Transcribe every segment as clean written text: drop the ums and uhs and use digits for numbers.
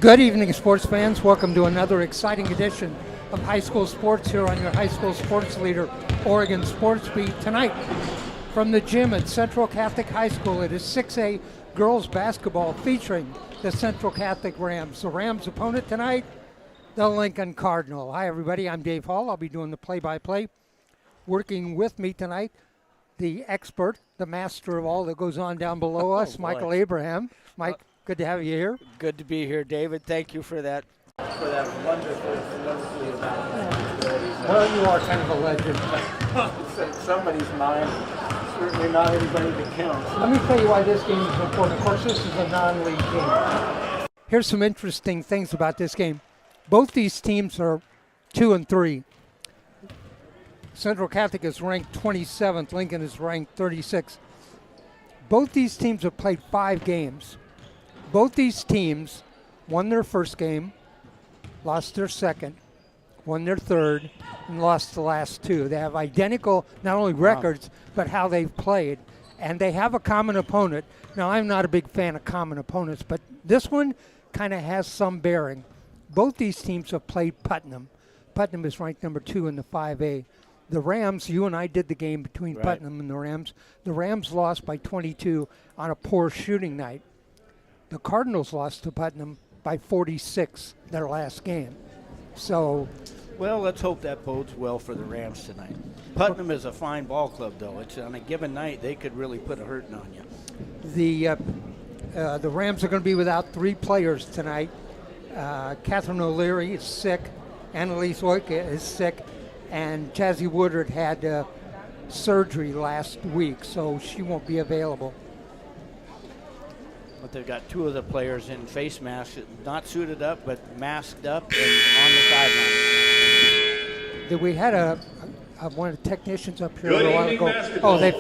Good evening, sports fans. Welcome to another exciting edition of High School Sports here on your High School Sports Leader, Oregon Sports Beat. Tonight, from the gym at Central Catholic High School, it is 6A girls basketball featuring the Central Catholic Rams. The Rams' opponent tonight, the Lincoln Cardinal. Hi, everybody. I'm Dave Hall. I'll be doing the play-by-play. Working with me tonight, the expert, the master of all that goes on down below us, Michael Abraham. Mike, good to have you here. Good to be here, David. Thank you for that wonderfully about. Well, you are kind of a legend. In somebody's mind, certainly not everybody that counts. Let me tell you why this game is important. Of course, this is a non-league game. Here's some interesting things about this game. Both these teams are 2 and 3. Central Catholic is ranked 27th. Lincoln is ranked 36th. Both these teams have played 5 games. Both these teams won their first game, lost their second, won their third, and lost the last 2. They have identical, not only records, but how they've played. And they have a common opponent. Now, I'm not a big fan of common opponents, but this one kind of has some bearing. Both these teams have played Putnam. Putnam is ranked number 2 in the 5A. The Rams, you and I did the game between Putnam and the Rams. The Rams lost by 22 on a poor shooting night. The Cardinals lost to Putnam by 46 their last game. So, well, let's hope that bodes well for the Rams tonight. Putnam is a fine ball club, though. It's on a given night they could really put a hurting on you. The Rams are going to be without 3 players tonight. Catherine O'Leary is sick. Annalise Oika is sick. And Jazzy Woodard had surgery last week, so she won't be available. But they've got 2 of the players in face masks, not suited up, but masked up and on the sideline. We had one of the technicians up here a while ago. Oh, they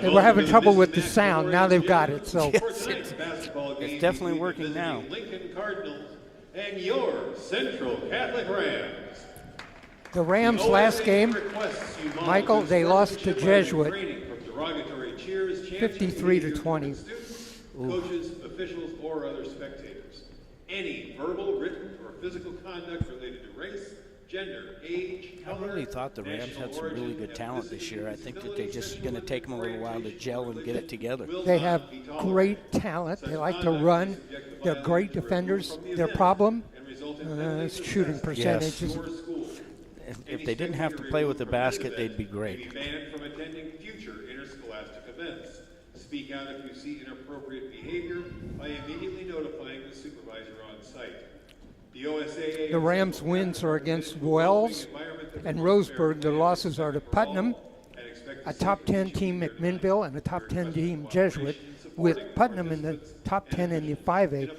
were having trouble with the sound. Now they've got it. So yes, it's definitely working now. Lincoln Cardinals and your Central Catholic Rams. The Rams' last game, Michael, they lost to Jesuit 53-20. Coaches, officials, or other spectators. Any verbal, written, or physical conduct related to race, gender, age, I really thought the Rams had some really good talent this year. I think that they're just going to take them a little while to gel and get it together. They have great talent. They like to run. They're great defenders. Their problem is shooting percentages. Yes. If they didn't have to play with the basket, they'd be great. Banned from attending future interscholastic events. Speak out if you see inappropriate behavior by immediately notifying the supervisor on site. The OSAA. The Rams' wins are against Wells and Roseburg. The losses are to Putnam, a top 10 team McMinnville, and a top 10 team Jesuit, with Putnam in the top 10 in the 5A.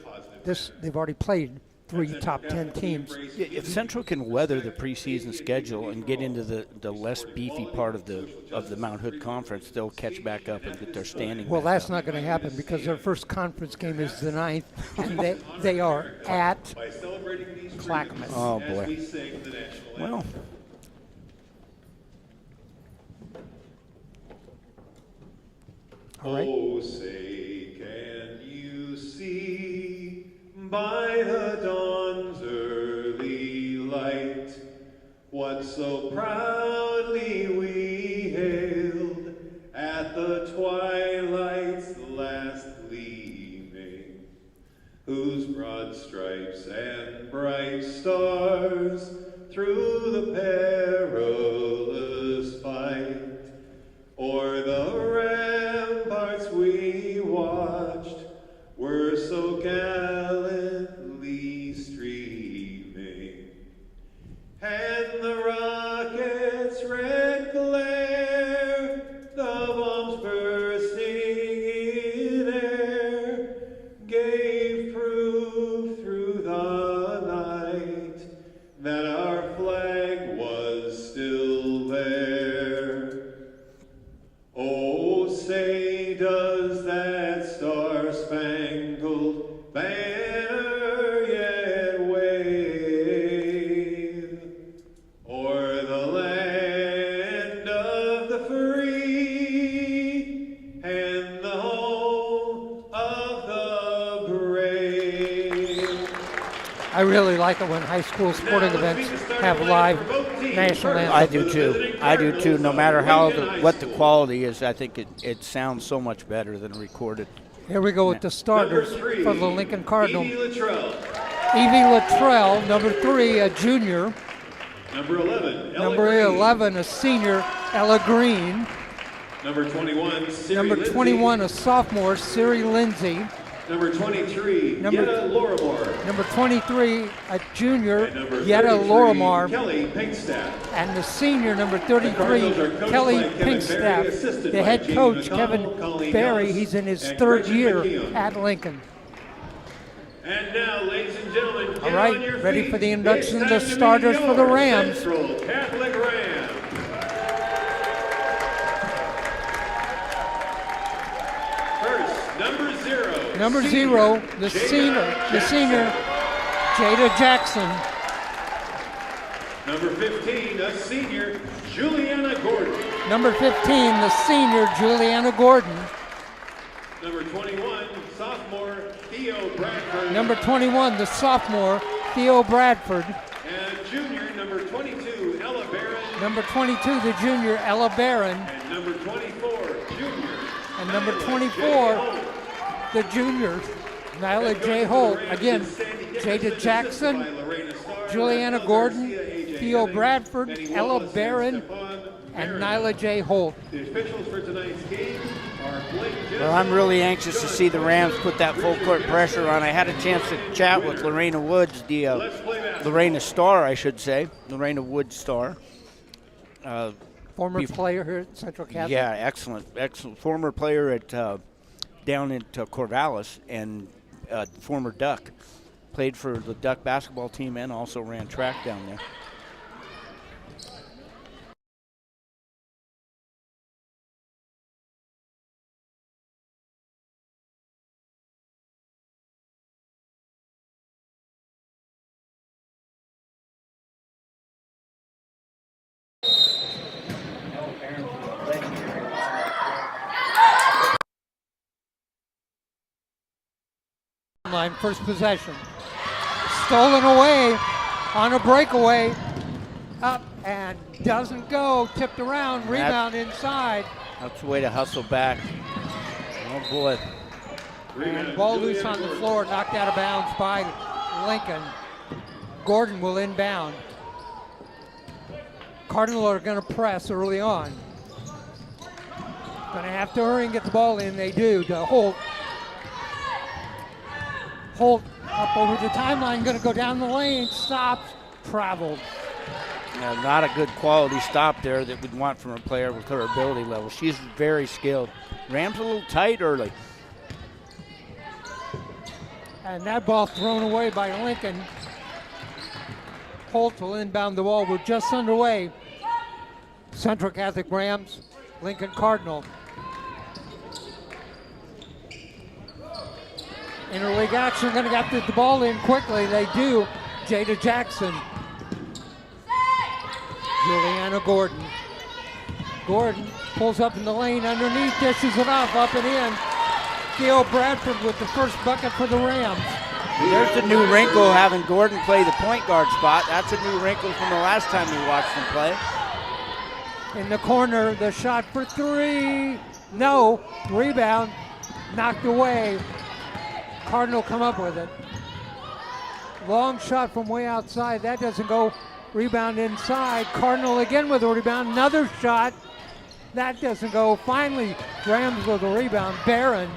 They've already played 3 top 10 teams. If Central can weather the preseason schedule and get into the less beefy part of the Mount Hood Conference, they'll catch back up and get their standing. Well, that's not going to happen because their first conference game is the 9th, and they are at Clackamas. Oh boy. Well. All right. Oh, say, can you see by the dawn's early light what so proudly we hailed at the twilight's last gleaming, whose broad stripes and bright stars through the perilous fight o'er the ramparts we watched were so gallantly streaming, and the rocket's red glare, the bombs bursting Oh, say does that star-spangled banner yet wave o'er the land of the free and the home of the brave? I really like it when high school sporting events have live national anthems. I do too. I do too. No matter what the quality is, I think it sounds so much better than recorded. Here we go with the starters for the Lincoln Cardinals. Evie Luttrell. Evie Luttrell, number 3, a junior. Number 11, Ella Number Green. 11, a senior, Ella Green. Number 21, Siri Number Lindsay. 21, a sophomore, Siri Lindsay. Number 23, Number- Yetta Lorimore. Number 23, a junior, And number Yetta 33, Lorimar. Kelly Pinkstaff. And the senior, number The 33, Cardinals are coached Kelly by Kevin Berry, Pinkstaff. assisted The by head Jamie coach, McConnell, Kevin Colleen Berry, Ellis, he's in his and 3rd Gretchen year McKeown. at Lincoln. And now, ladies and gentlemen, get All right, on your ready feet. for the introduction It's of the time to starters meet for the your Rams. Central Catholic Rams. First, number 0. Number senior, 0, the Jada senior, Jada Jackson. Number 15, a senior, Juliana Gordon. Number 15, the senior, Juliana Gordon. Number 21, sophomore, Theo Bradford. Number 21, the sophomore, Theo Bradford. And junior, number 22, Ella Barron. Number 22, the junior, Ella Barron. And number 24, junior. And number Nyla 24, J. Holt. the junior, Nyla J. Holt. Again, Jada Jackson, Juliana Gordon, Theo Bradford, Ella Barron, and Nyla J. Holt. The officials for tonight's game are Blake Well, I'm really anxious to see the Rams put that full court pressure on. I had a chance to chat with Lorena Woods, the Lorena Star, I should say, Lorena Woods Star. Former player here at Central Catholic. Yeah, excellent. Former player at down at Corvallis and former Duck. Played for the Duck basketball team and also ran track down there. Line, first possession. Stolen away on a breakaway. Up and doesn't go. Tipped around. Rebound inside. That's the way to hustle back. Oh, boy. And ball loose on the floor. Knocked out of bounds by Lincoln. Gordon will inbound. Cardinals are going to press early on. Going to have to hurry and get the ball in. They do to Holt. Holt up over the timeline, going to go down the lane, stops, traveled. Not a good quality stop there that we'd want from a player with her ability level. She's very skilled. Rams a little tight early. And that ball thrown away by Lincoln. Holt will inbound the ball. We're just underway. Central Catholic Rams, Lincoln Cardinal. Interleague action, going to get the ball in quickly. They do. Jada Jackson. Juliana Gordon. Gordon pulls up in the lane underneath, dishes it off, up and in. Theo Bradford with the first bucket for the Rams. There's the new wrinkle, having Gordon play the point guard spot. That's a new wrinkle from the last time we watched him play. In the corner, the shot for 3. No. Rebound. Knocked away. Cardinal come up with it. Long shot from way outside. That doesn't go. Rebound inside. Cardinal again with a rebound. Another shot. That doesn't go. Finally, Rams with a rebound. Barron.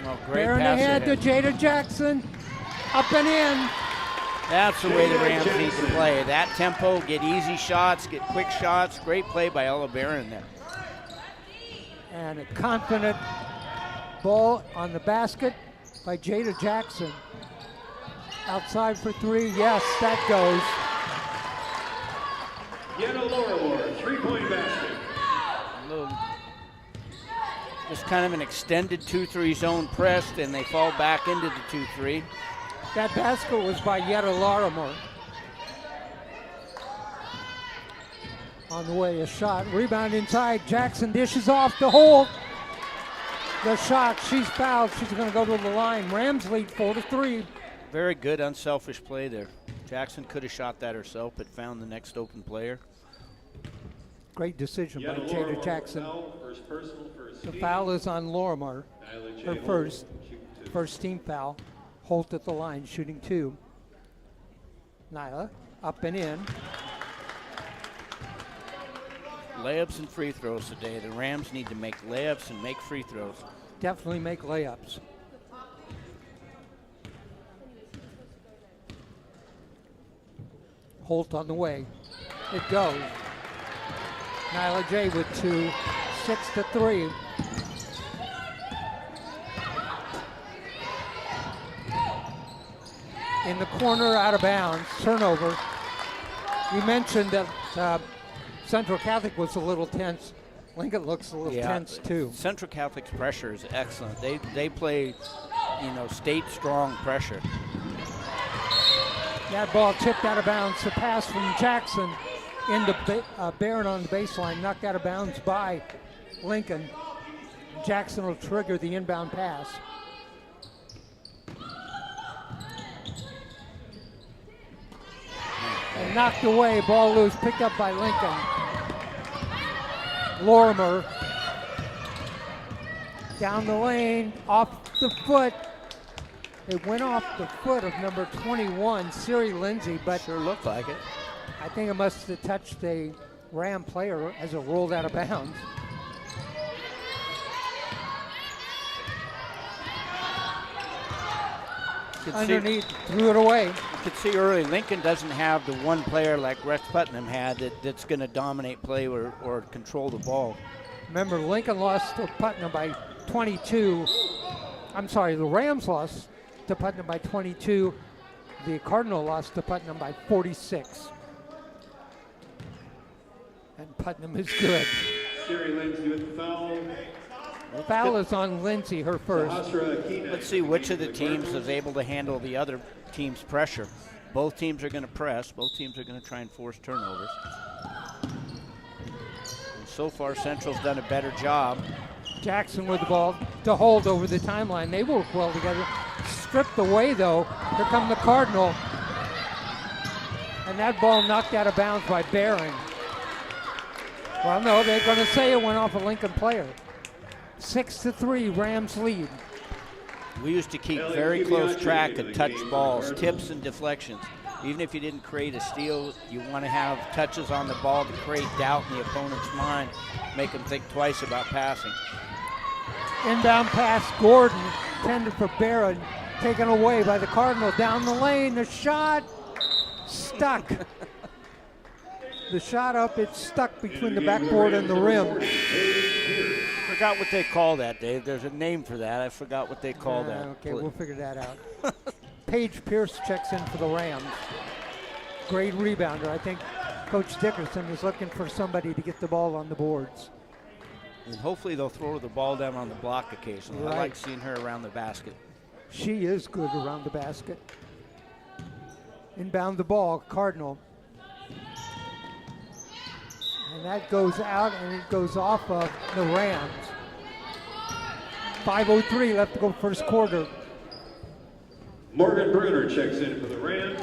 Oh, great Barron pass ahead to Jada Jackson. Up and in. That's the way the Rams need to play. That tempo, get easy shots, get quick shots. Great play by Ella Barron there. And a confident ball on the basket by Jada Jackson. Outside for 3. Yes, that goes. Yetta Lorimore, 3-point basket. Just kind of an extended 2-3 zone press, and they fall back into the 2-3. That basket was by Yetta Larimer. On the way, a shot. Rebound inside. Jackson dishes off to Holt. The shot. She's fouled. She's going to go to the line. Rams lead 4-3. Very good, unselfish play there. Jackson could have shot that herself, but found the next open player. Great decision by Jada Jackson. The foul is on Lorimer. Her first team foul. Holt at the line, shooting 2. Nyla up and in. Layups and free throws today. The Rams need to make layups and make free throws. Definitely make layups. Holt on the way. It goes. Nyla J with 2, 6-3. In the corner, out of bounds. Turnover. You mentioned that Central Catholic was a little tense. Lincoln looks a little tense too. Central Catholic's pressure is excellent. They play, state strong pressure. That ball tipped out of bounds. The pass from Jackson into Barron on the baseline, knocked out of bounds by Lincoln. Jackson will trigger the inbound pass. And knocked away, ball loose, picked up by Lincoln. Lorimer down the lane, off the foot. It went off the foot of number 21, Siri Lindsay, but sure looked like it. I think it must have touched a Ram player as it rolled out of bounds. Underneath, threw it away. You could see early, Lincoln doesn't have the one player like Rex Putnam had that's going to dominate play or control the ball. Remember, Lincoln lost to Putnam by 22. I'm sorry, the Rams lost to Putnam by 22. The Cardinal lost to Putnam by 46. And Putnam is good. Siri Lindsay with the foul. The foul is on Lindsay, her first. Let's see which of the teams is able to handle the other team's pressure. Both teams are going to press. Both teams are going to try and force turnovers. And so far, Central's done a better job. Jackson with the ball to hold over the timeline. They work well together. Stripped away, though. Here come the Cardinal. And that ball knocked out of bounds by Barron. Well, no, they're going to say it went off a Lincoln player. 6-3, Rams lead. We used to keep very close track of touch balls, tips and deflections. Even if you didn't create a steal, you want to have touches on the ball to create doubt in the opponent's mind, make them think twice about passing. Inbound pass, Gordon, tended for Barron, taken away by the Cardinal. Down the lane, the shot, stuck. The shot up, it's stuck between the backboard and the rim. Forgot what they call that, Dave. There's a name for that. I forgot what they call that. Okay, we'll figure that out. Paige Pierce checks in for the Rams. Great rebounder. I think Coach Dickerson is looking for somebody to get the ball on the boards. And hopefully they'll throw the ball down on the block occasionally. Right. I like seeing her around the basket. She is good around the basket. Inbound the ball, Cardinal. And that goes out, and it goes off of the Rams. 5:03 left to go first quarter. Morgan Bruner checks in for the Rams.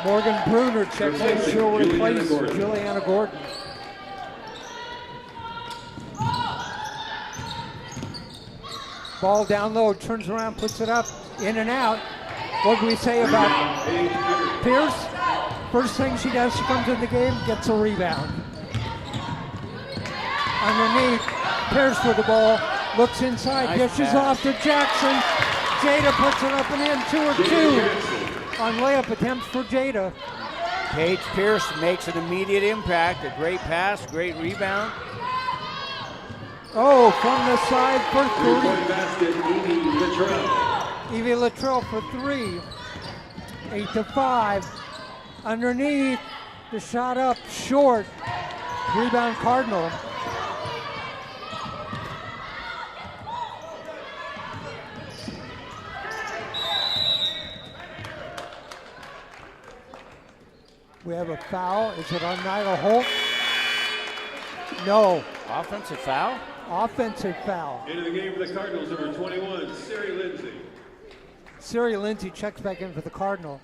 Morgan Bruner checks in. She'll replace Gordon. Juliana Gordon. Ball down low, turns around, puts it up, in and out. What do we say about Pierce? First thing she does, she comes in the game, gets a rebound. Underneath, Pierce with the ball, looks inside, Nice dishes pass. off to Jackson. Jada puts it up and in, 2 or 2 on layup attempts for Jada. Paige Pierce makes an immediate impact. A great pass, great rebound. Oh, from the side for 3-point basket, Evie Luttrell. Evie Luttrell for 3. 8-5. Underneath, the shot up, short. Rebound Cardinal. We have a foul. Is it on Nyla Holt? No. Offensive foul? Offensive foul. Into the game for the Cardinals, number 21, Sari Lindsay. Sari Lindsay checks back in for the Cardinal.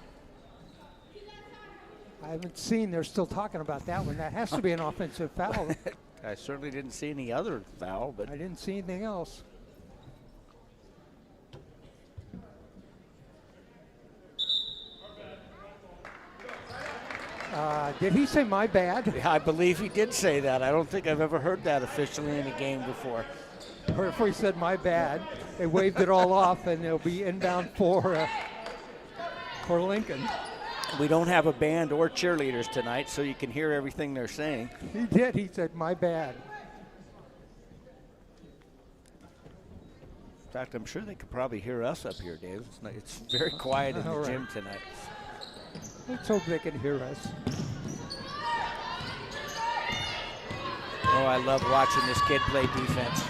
I haven't seen, they're still talking about that one. That has to be an offensive foul. I certainly didn't see any other foul, but I didn't see anything else. Did he say my bad? I believe he did say that. I don't think I've ever heard that officially in a game before. Or if he said my bad, they waved it all off, and it'll be inbound for Lincoln. We don't have a band or cheerleaders tonight, so you can hear everything they're saying. He did. He said my bad. In fact, I'm sure they could probably hear us up here, Dave. It's very quiet in the gym tonight. Let's hope they can hear us. Oh, I love watching this kid play defense.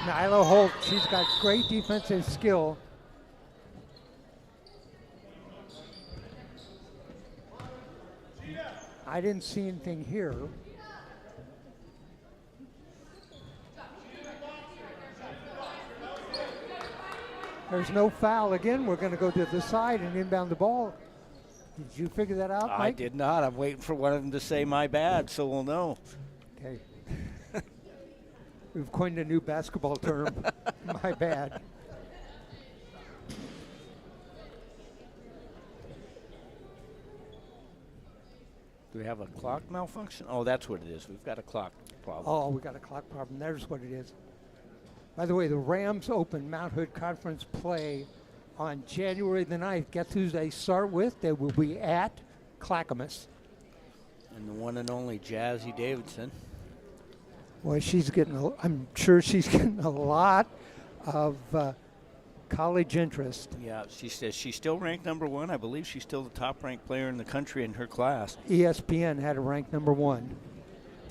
Nyla Holt, she's got great defensive skill. I didn't see anything here. There's no foul. Again, we're going to go to the side and inbound the ball. Did you figure that out, Mike? I did not. I'm waiting for one of them to say my bad, so we'll know. Okay. We've coined a new basketball term. My bad. Do we have a clock malfunction? Oh, that's what it is. We've got a clock problem. Oh, we got a clock problem. There's what it is. By the way, the Rams open Mount Hood Conference play on January the 9th. Guess who they start with? They will be at Clackamas. And the one and only Jazzy Davidson. Well, she's getting, I'm sure she's getting a lot of college interest. Yeah, she says she's still ranked number 1. I believe she's still the top-ranked player in the country in her class. ESPN had her ranked number 1.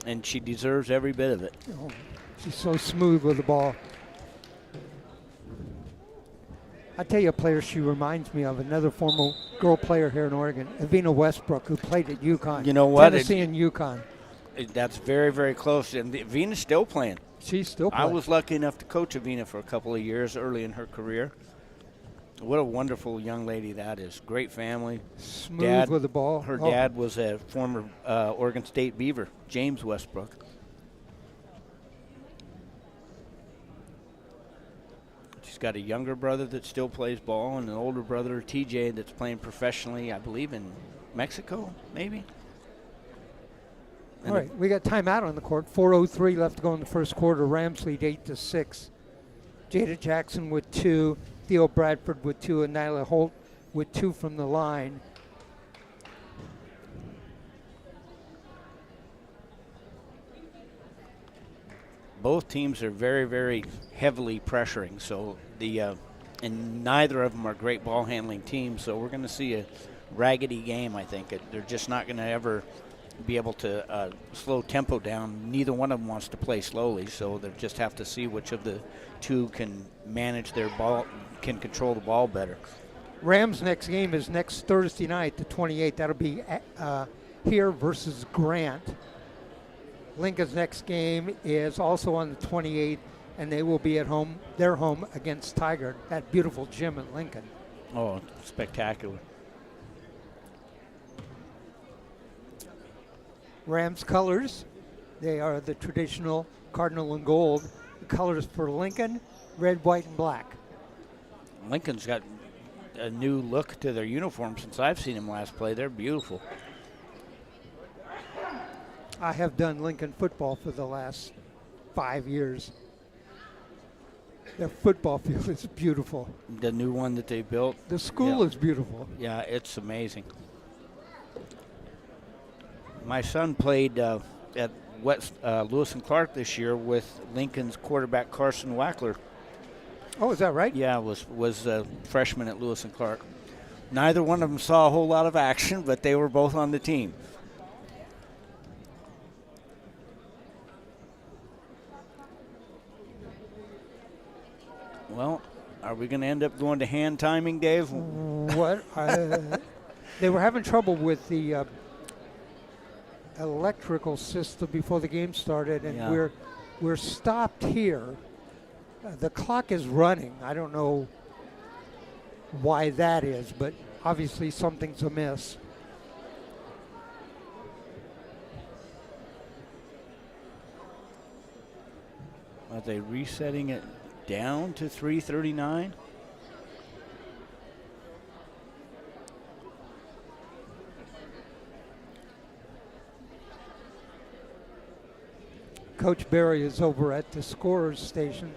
And she deserves every bit of it. Oh, she's so smooth with the ball. I tell you a player she reminds me of, another former girl player here in Oregon, Avina Westbrook, who played at UConn. You know what? Tennessee and UConn. That's very, very close. And Avina's still playing. She's still playing. I was lucky enough to coach Avina for a couple of years early in her career. What a wonderful young lady that is. Great family. Smooth with the ball. Her dad was a former Oregon State Beaver, James Westbrook. She's got a younger brother that still plays ball and an older brother, TJ, that's playing professionally, I believe, in Mexico, maybe. All right, we got timeout on the court. 4:03 left to go in the first quarter. Rams lead 8-6. Jada Jackson with 2, Theo Bradford with 2, and Nyla Holt with 2 from the line. Both teams are very, very heavily pressuring, so and neither of them are great ball handling teams, so we're going to see a raggedy game, I think. They're just not going to ever be able to slow tempo down. Neither one of them wants to play slowly, so they'll just have to see which of the two can manage their ball, can control the ball better. Rams' next game is next Thursday night, the 28th. That'll be here versus Grant. Lincoln's next game is also on the 28th, and they will be at home, their home against Tiger, that beautiful gym at Lincoln. Oh, spectacular. Rams colors, they are the traditional cardinal and gold. The colors for Lincoln, red, white, and black. Lincoln's got a new look to their uniform since I've seen them last play. They're beautiful. I have done Lincoln football for the last 5 years. Their football field is beautiful. The new one that they built. The school is beautiful. Yeah, it's amazing. My son played at Lewis and Clark this year with Lincoln's quarterback Carson Wackler. Oh, is that right? Yeah, was a freshman at Lewis and Clark. Neither one of them saw a whole lot of action, but they were both on the team. Well, are we going to end up going to hand timing, Dave? What? They were having trouble with the electrical system before the game started, and Yeah. we're stopped here. The clock is running. I don't know why that is, but obviously something's amiss. Are they resetting it down to 3:39? Coach Berry is over at the scorer's station.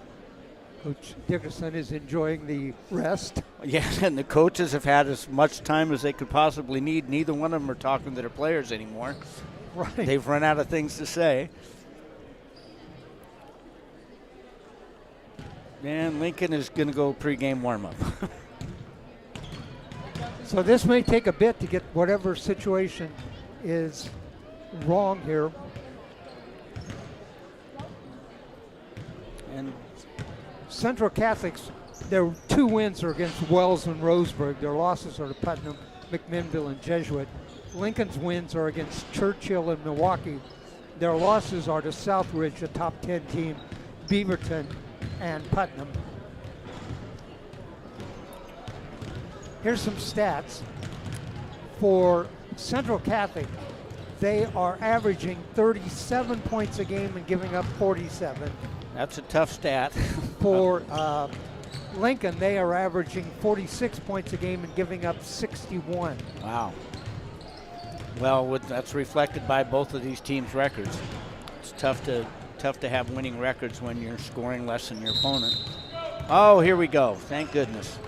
Coach Dickerson is enjoying the rest. Yeah, and the coaches have had as much time as they could possibly need. Neither one of them are talking to their players anymore. Right. They've run out of things to say. And Lincoln is going to go pregame warm-up. So this may take a bit to get whatever situation is wrong here. And Central Catholics, their 2 wins are against Wells and Roseburg. Their losses are to Putnam, McMinnville, and Jesuit. Lincoln's wins are against Churchill and Milwaukee. Their losses are to Southridge, a top 10 team, Beaverton, and Putnam. Here's some stats. For Central Catholic, they are averaging 37 points a game and giving up 47. that's a tough stat. For Lincoln, they are averaging 46 points a game and giving up 61. Wow. Well, that's reflected by both of these teams' records. It's tough to have winning records when you're scoring less than your opponent. Oh, here we go. Thank goodness.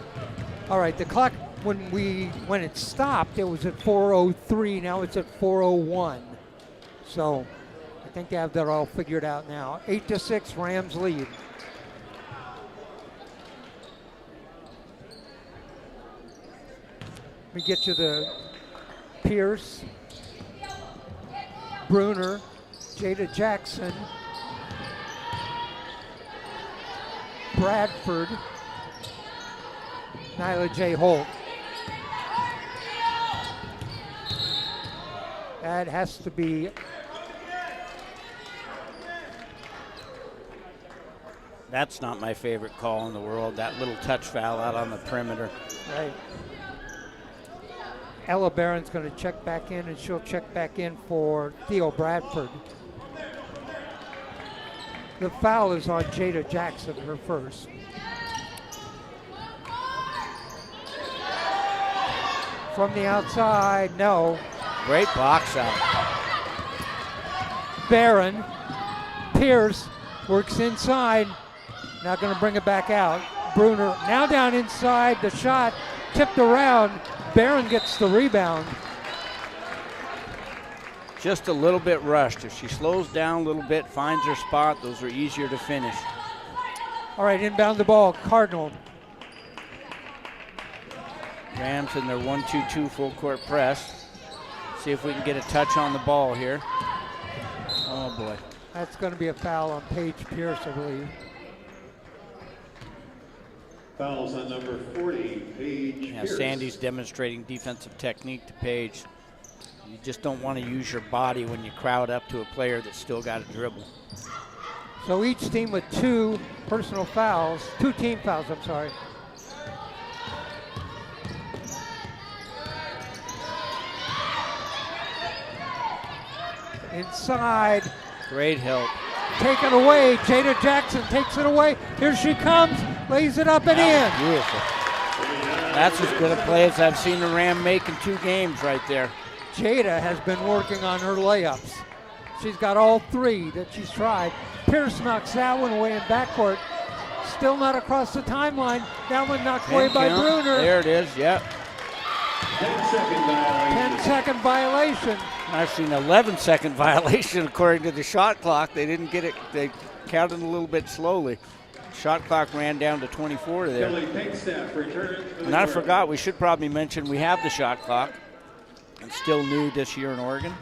All right, the clock when it stopped, it was at 4:03. Now it's at 4:01. So I think they have that all figured out now. 8-6, Rams lead. Let me get you the Pierce, Bruner, Jada Jackson, Bradford, Nyla J. Holt. That has to be. That's not my favorite call in the world, that little touch foul out on the perimeter. Right. Ella Barron's going to check back in, and she'll check back in for Theo Bradford. The foul is on Jada Jackson, her first. From the outside, no. Great box out. Barron, Pierce works inside, not going to bring it back out. Bruner now down inside, the shot tipped around. Barron gets the rebound. Just a little bit rushed. If she slows down a little bit, finds her spot, those are easier to finish. All right, inbound the ball, Cardinal. Rams in their 1-2-2 full court press. See if we can get a touch on the ball here. Oh boy. That's going to be a foul on Paige Pierce, I believe. Fouls on number 40, Paige Yeah, Pierce. Sandy's demonstrating defensive technique to Paige. You just don't want to use your body when you crowd up to a player that's still got a dribble. So each team with 2 personal fouls, 2 team fouls, I'm sorry. Inside, Great help. taken away. Jada Jackson takes it away. Here she comes, lays it up and That in. was beautiful. That's as good a play as I've seen the Ram make in 2 games right there. Jada has been working on her layups. She's got all 3 that she's tried. Pierce knocks that one away in backcourt. Still not across the timeline. That one knocked away by Count. Bruner. There it is, yep. 10-second violation. 10-second violation. Actually, an 11-second violation according to the shot clock. They didn't get it. They counted a little bit slowly. Shot clock ran down to 24 there. Billy Pinkstaff returns to the And I court. forgot, we should probably mention we have the shot clock. It's still new this year in Oregon.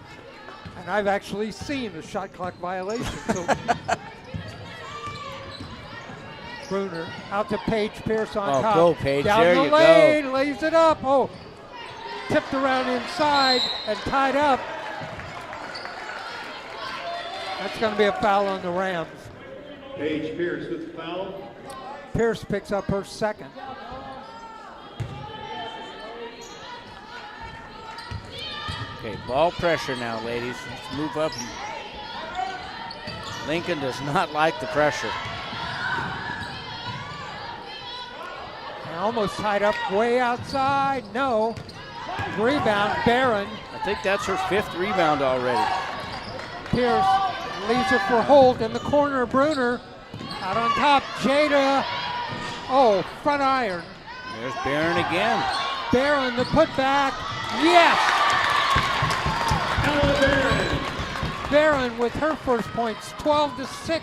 And I've actually seen a shot clock violation. So Bruner out to Paige Pierce on Oh, top. go, Paige. Down There the you go. lane, lays it up. Oh, tipped around inside and tied up. That's going to be a foul on the Rams. Paige Pierce with the foul. Pierce picks up her second. Okay, ball pressure now, ladies. Let's move up. Lincoln does not like the pressure. And almost tied up way outside. No. Rebound, Barron. I think that's her 5th rebound already. Pierce leaves it for Holt in the corner. Bruner out on top. Jada. Oh, front iron. There's Barron again. Barron, the putback. Yes! Barron with her first points, 12-6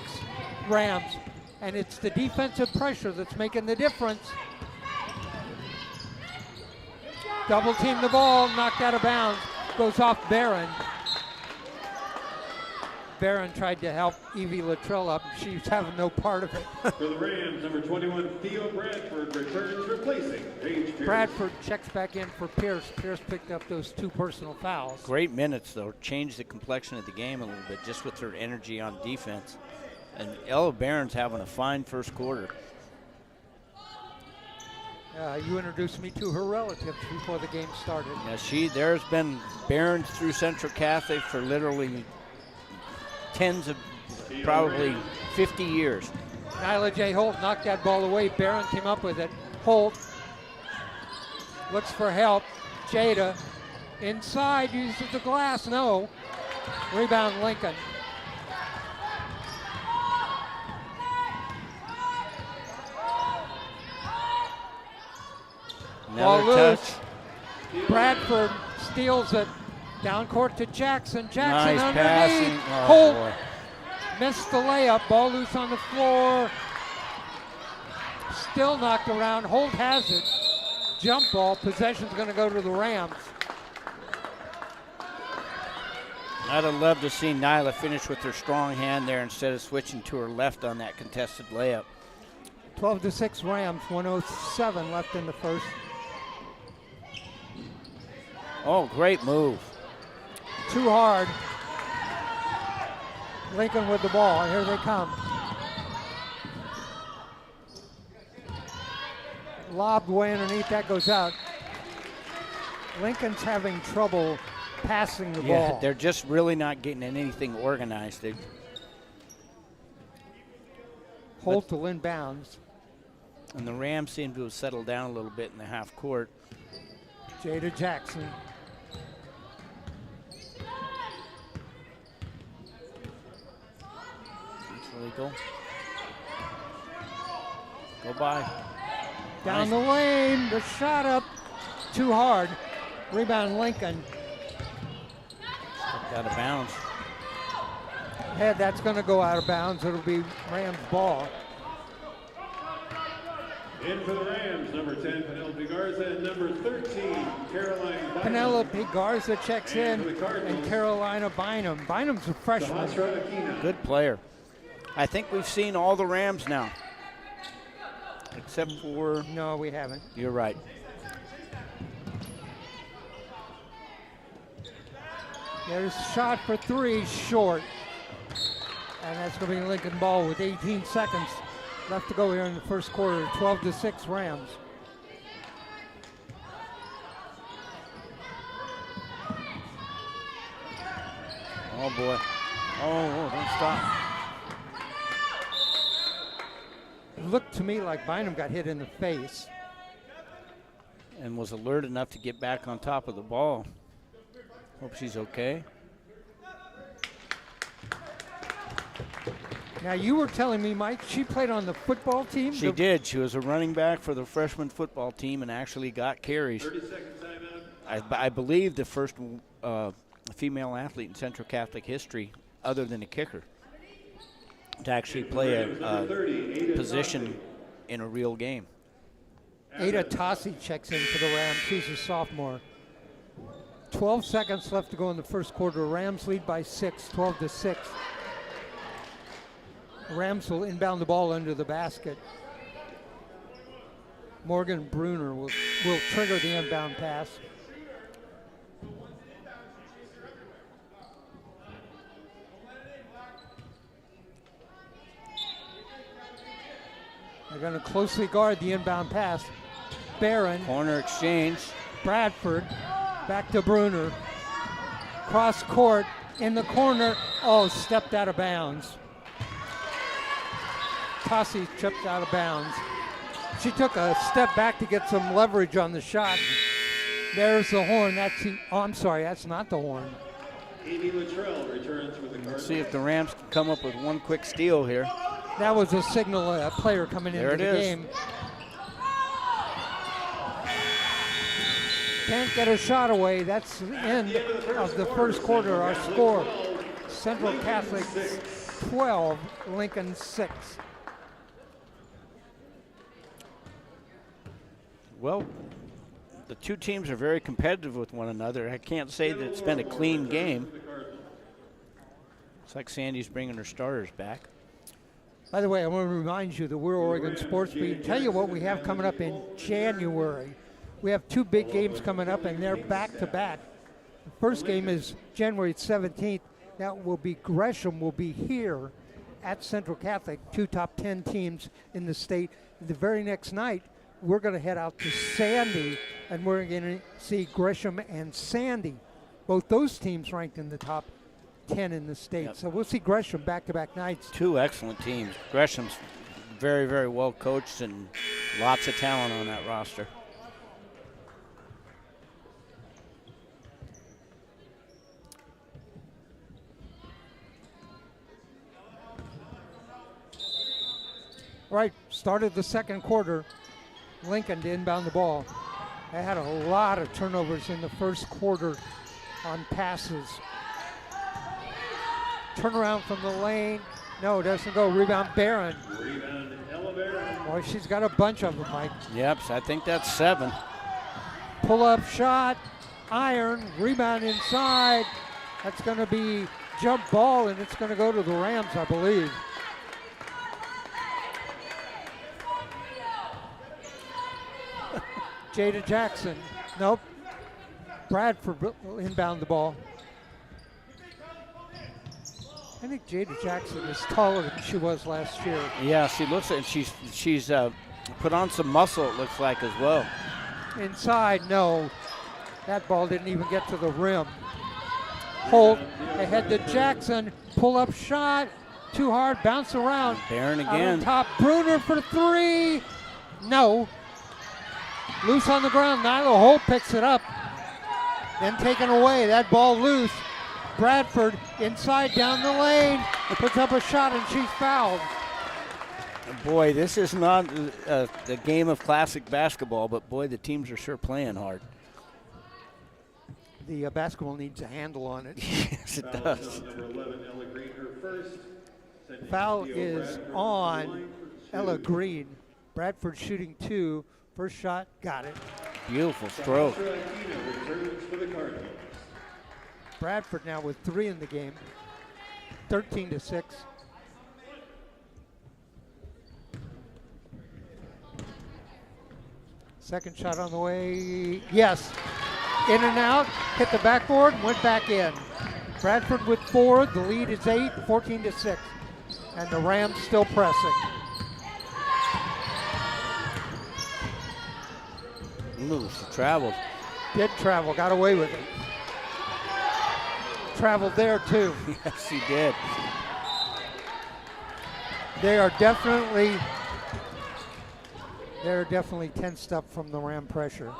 Rams. And it's the defensive pressure that's making the difference. Double team the ball, knocked out of bounds, goes off Barron. Barron tried to help Evie Luttrell up. She's having no part of it. For the Rams, number 21, Theo Bradford returns, replacing Paige Pierce. Bradford checks back in for Pierce. Pierce picked up those 2 personal fouls. Great minutes, though. Changed the complexion of the game a little bit just with her energy on defense. And Ella Barron's having a fine first quarter. You introduced me to her relatives before the game started. Yeah, there's been Barron's through Central Catholic for literally tens of, probably 50 years. Nyla J. Holt knocked that ball away. Barron came up with it. Holt looks for help. Jada inside, uses the glass. No. Rebound Lincoln. Another Ball touch. loose. Bradford steals it. Down court to Jackson. Jackson Nice underneath. passing. Oh, Holt boy. missed the layup. Ball loose on the floor. Still knocked around. Holt has it. Jump ball. Possession's going to go to the Rams. I'd have loved to see Nyla finish with her strong hand there instead of switching to her left on that contested layup. 12-6 Rams. 1:07 left in the first. Oh, great move. Too hard. Lincoln with the ball. Here they come. Lobbed way underneath. That goes out. Lincoln's having trouble passing the ball. They're just really not getting anything organized. Holt to inbounds. And the Rams seem to have settled down a little bit in the half court. Jada Jackson. It's legal. Go by. Down Nice. the lane. The shot up. Too hard. Rebound Lincoln. Stepped out of bounds. Head, that's going to go out of bounds. It'll be Rams ball. In for the Rams, number 10, Penelope Garza, and number 13, Caroline Bynum. Penelope Garza checks in, And for the Cardinals, and Carolina Bynum. Bynum's a freshman. Sahasra Aquina. Good player. I think we've seen all the Rams now. Except for, No, we haven't. you're right. There's a shot for 3, short. And that's going to be Lincoln ball with 18 seconds left to go here in the first quarter. 12-6 Rams. Oh, boy. Oh, don't stop. It looked to me like Bynum got hit in the face. And was alert enough to get back on top of the ball. Hope she's okay. Now, you were telling me, Mike, she played on the football team? She did. She was a running back for the freshman football team and actually got carries. 30-second timeout. I believe the first female athlete in Central Catholic history, other than a kicker, to actually play a position in a real game. Ada Tossi checks in for the Rams. She's a sophomore. 12 seconds left to go in the first quarter. Rams lead by 6, 12-6. Rams will inbound the ball under the basket. Morgan Bruner will trigger the inbound pass. They're going to closely guard the inbound pass. Barron, Corner exchange. Bradford, back to Bruner. Cross court, in the corner. Oh, stepped out of bounds. Tossie tripped out of bounds. She took a step back to get some leverage on the shot. There's the horn. I'm sorry, that's not the horn. Amy Luttrell returns with the Cardinals. Let's see if the Rams can come up with one quick steal here. That was a signal, a player coming into the game. Can't get a shot away. That's the end of the first quarter. Our score, Central Catholic 12, Lincoln 6. Well, the two teams are very competitive with one another. I can't say that it's been a clean game. It's like Sandy's bringing her starters back. By the way, I want to remind you that we're Oregon Sports Beat. Tell you what we have coming up in January. We have two big games coming up, and they're back-to-back. The first game is January 17th. That will be Gresham will be here at Central Catholic, two top 10 teams in the state. The very next night, we're going to head out to Sandy, and we're going to see Gresham and Sandy. Both those teams ranked in the top 10 in the state. Yep. So we'll see Gresham back-to-back nights. Two excellent teams. Gresham's very, very well coached and lots of talent on that roster. Right, started the second quarter. Lincoln to inbound the ball. They had a lot of turnovers in the first quarter on passes. Turnaround from the lane. No, doesn't go. Rebound Barron. Rebound Ella Barron. Boy, she's got a bunch of them, Mike. Yep, so I think that's 7. Pull-up shot. Iron. Rebound inside. That's going to be jump ball, and it's going to go to the Rams, I believe. Jada Jackson. Nope. Bradford inbound the ball. I think Jada Jackson is taller than she was last year. Yeah, she looks like she's put on some muscle, it looks like, as well. Inside, no. That ball didn't even get to the rim. Holt ahead to Jackson. Pull-up shot. Too hard. Bounce around. Barron Out again. on top. Bruner for 3. No. Loose on the ground. Nyla Holt picks it up. Then taken away. That ball loose. Bradford inside down the lane. Puts up a shot and she's fouled. Boy, this is not a game of classic basketball, but boy, the teams are sure playing hard. The basketball needs a handle on it. Yes, it does. Number 11, Ella Green, her first. Foul is on Ella Green. Bradford shooting 2. First shot, got it. Beautiful stroke. Returns for the Cardinals. Bradford now with 3 in the game. 13-6. Second shot on the way. Yes. In and out. Hit the backboard. Went back in. Bradford with 4. The lead is 8. 14-6. And the Rams still pressing. Ooh, she traveled. Did travel. Got away with it. Traveled there too. Yes, she did. They're definitely tensed up from the Ram pressure.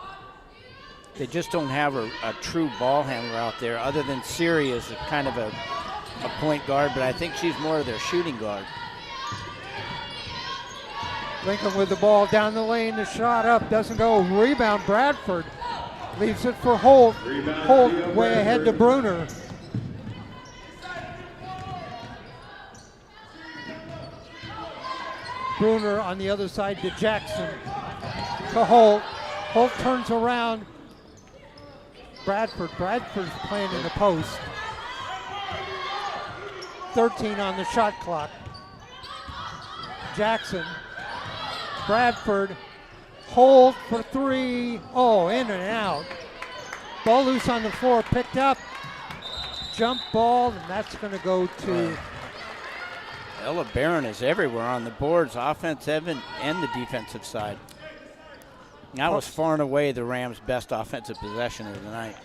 They just don't have a true ball handler out there, other than Siri is a kind of a point guard, but I think she's more of their shooting guard. Lincoln with the ball down the lane. The shot up doesn't go. Rebound Bradford. Leaves it for Holt. Holt way ahead to Bruner. Bruner on the other side to Jackson. To Holt. Holt turns around. Bradford's playing in the post. 13 on the shot clock. Jackson. Bradford. Holt for 3. Oh, in and out. Ball loose on the floor. Picked up. Jump ball, and that's going to go to Ella Barron is everywhere on the boards, offensive and the defensive side. That was far and away the Rams' best offensive possession of the night.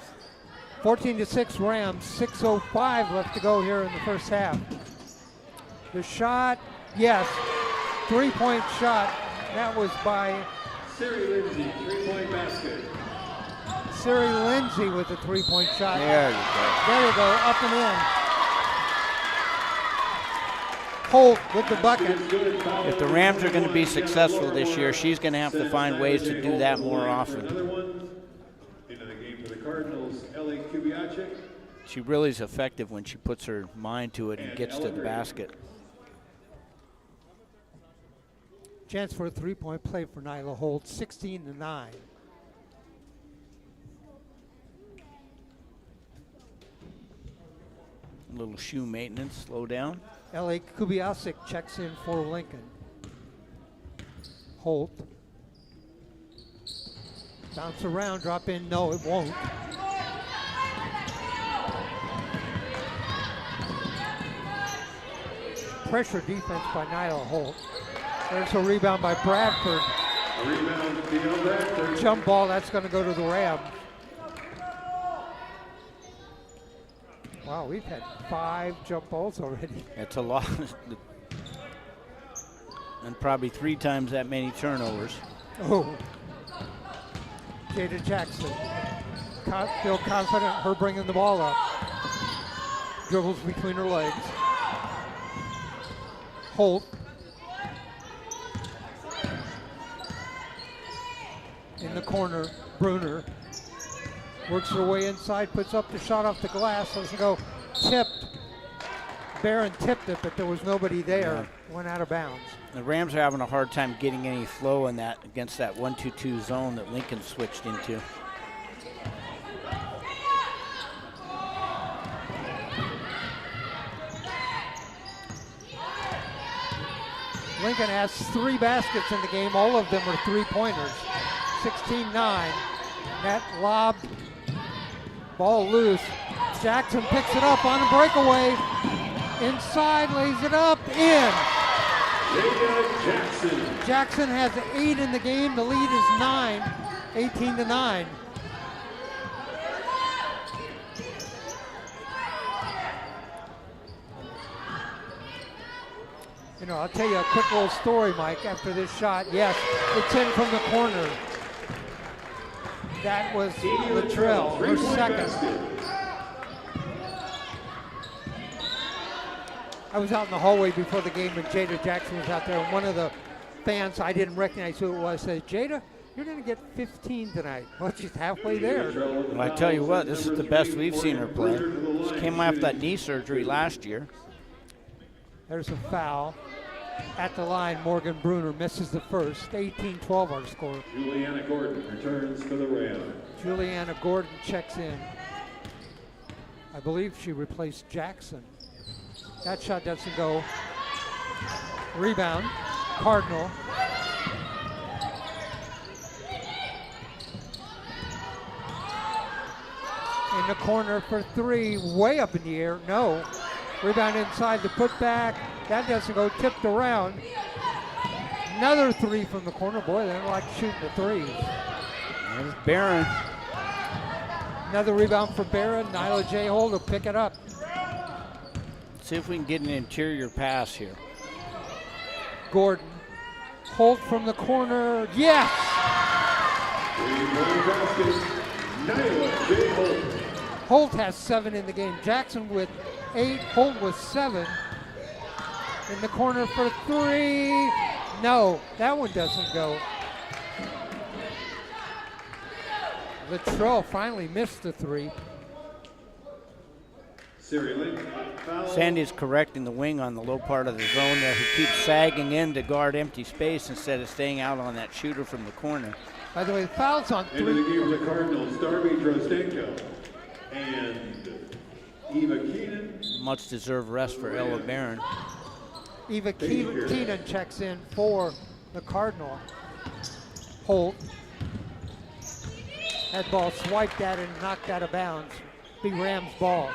14-6 Rams, 6:05 left to go here in the first half. The shot, yes, 3-point shot. That was by Siri Lindsay, 3-point basket. Siri Lindsay with the 3-point shot. There you go. There you go, up and in. Holt with the bucket. If the Rams are going to be successful this year, she's going to have to find ways to do that more often. Another one. Into the game for the Cardinals, Ellie Kubiacek. She really is effective when she puts her mind to it and gets to the basket. Chance for a 3-point play for Nyla Holt, 16-9. A little shoe maintenance, slow down. L.A. Kubiasek checks in for Lincoln. Holt. Bounce around, drop in. No, it won't. Pressure defense by Nyla Holt. There's a rebound by Bradford. Rebound, Theo Bradford. Jump ball, that's going to go to the Rams. Wow, we've had 5 jump balls already. That's a lot. And probably 3 times that many turnovers. Oh. Jada Jackson. Feel confident, her bringing the ball up. Dribbles between her legs. Holt. In the corner, Bruner. Works her way inside, puts up the shot off the glass, doesn't go. Tipped. Barron tipped it, but there was nobody there. Yeah. Went out of bounds. The Rams are having a hard time getting any flow in that against that 1-2-2 zone that Lincoln switched into. Lincoln has 3 baskets in the game. All of them are 3-pointers. 16-9. Net lobbed. Ball loose. Jackson picks it up on a breakaway. Inside, lays it up, in. Jackson. Jackson has 8 in the game. The lead is 9, 18-9. You know, I'll tell you a quick little story, Mike, after this shot. Yes, it's in from the corner. That was Latrell, her second. I was out in the hallway before the game when Jada Jackson was out there, and one of the fans, I didn't recognize who it was, said, Jada, you're going to get 15 tonight. Well, she's halfway there. Well, I tell you what, this is the best we've seen her play. She came off that knee surgery last year. There's a foul. At the line, Morgan Bruner misses the first. 18-12 our score. Juliana Gordon returns for the Rams. Juliana Gordon checks in. I believe she replaced Jackson. That shot doesn't go. Rebound, Cardinal. In the corner for 3, way up in the air, no. Rebound inside, the putback. That doesn't go, tipped around. Another 3 from the corner. Boy, they don't like shooting the threes. There's Barron. Another rebound for Barron. Nyla J. Holt will pick it up. See if we can get an interior pass here. Gordon. Holt from the corner. Yes! Nyla J. Holt. Holt has 7 in the game. Jackson with 8. Holt with 7. In the corner for 3. No, that one doesn't go. Latrell finally missed the 3. Sandy's correcting the wing on the low part of the zone there, who keeps sagging in to guard empty space instead of staying out on that shooter from the corner. By the way, the foul's on 3. Into the game of the Cardinals, Darby Drozdenko and Eva Keenan. Much deserved rest for Ella Barron. Eva Keenan checks in for the Cardinal. Holt. That ball swiped at and knocked out of bounds. Be Rams ball.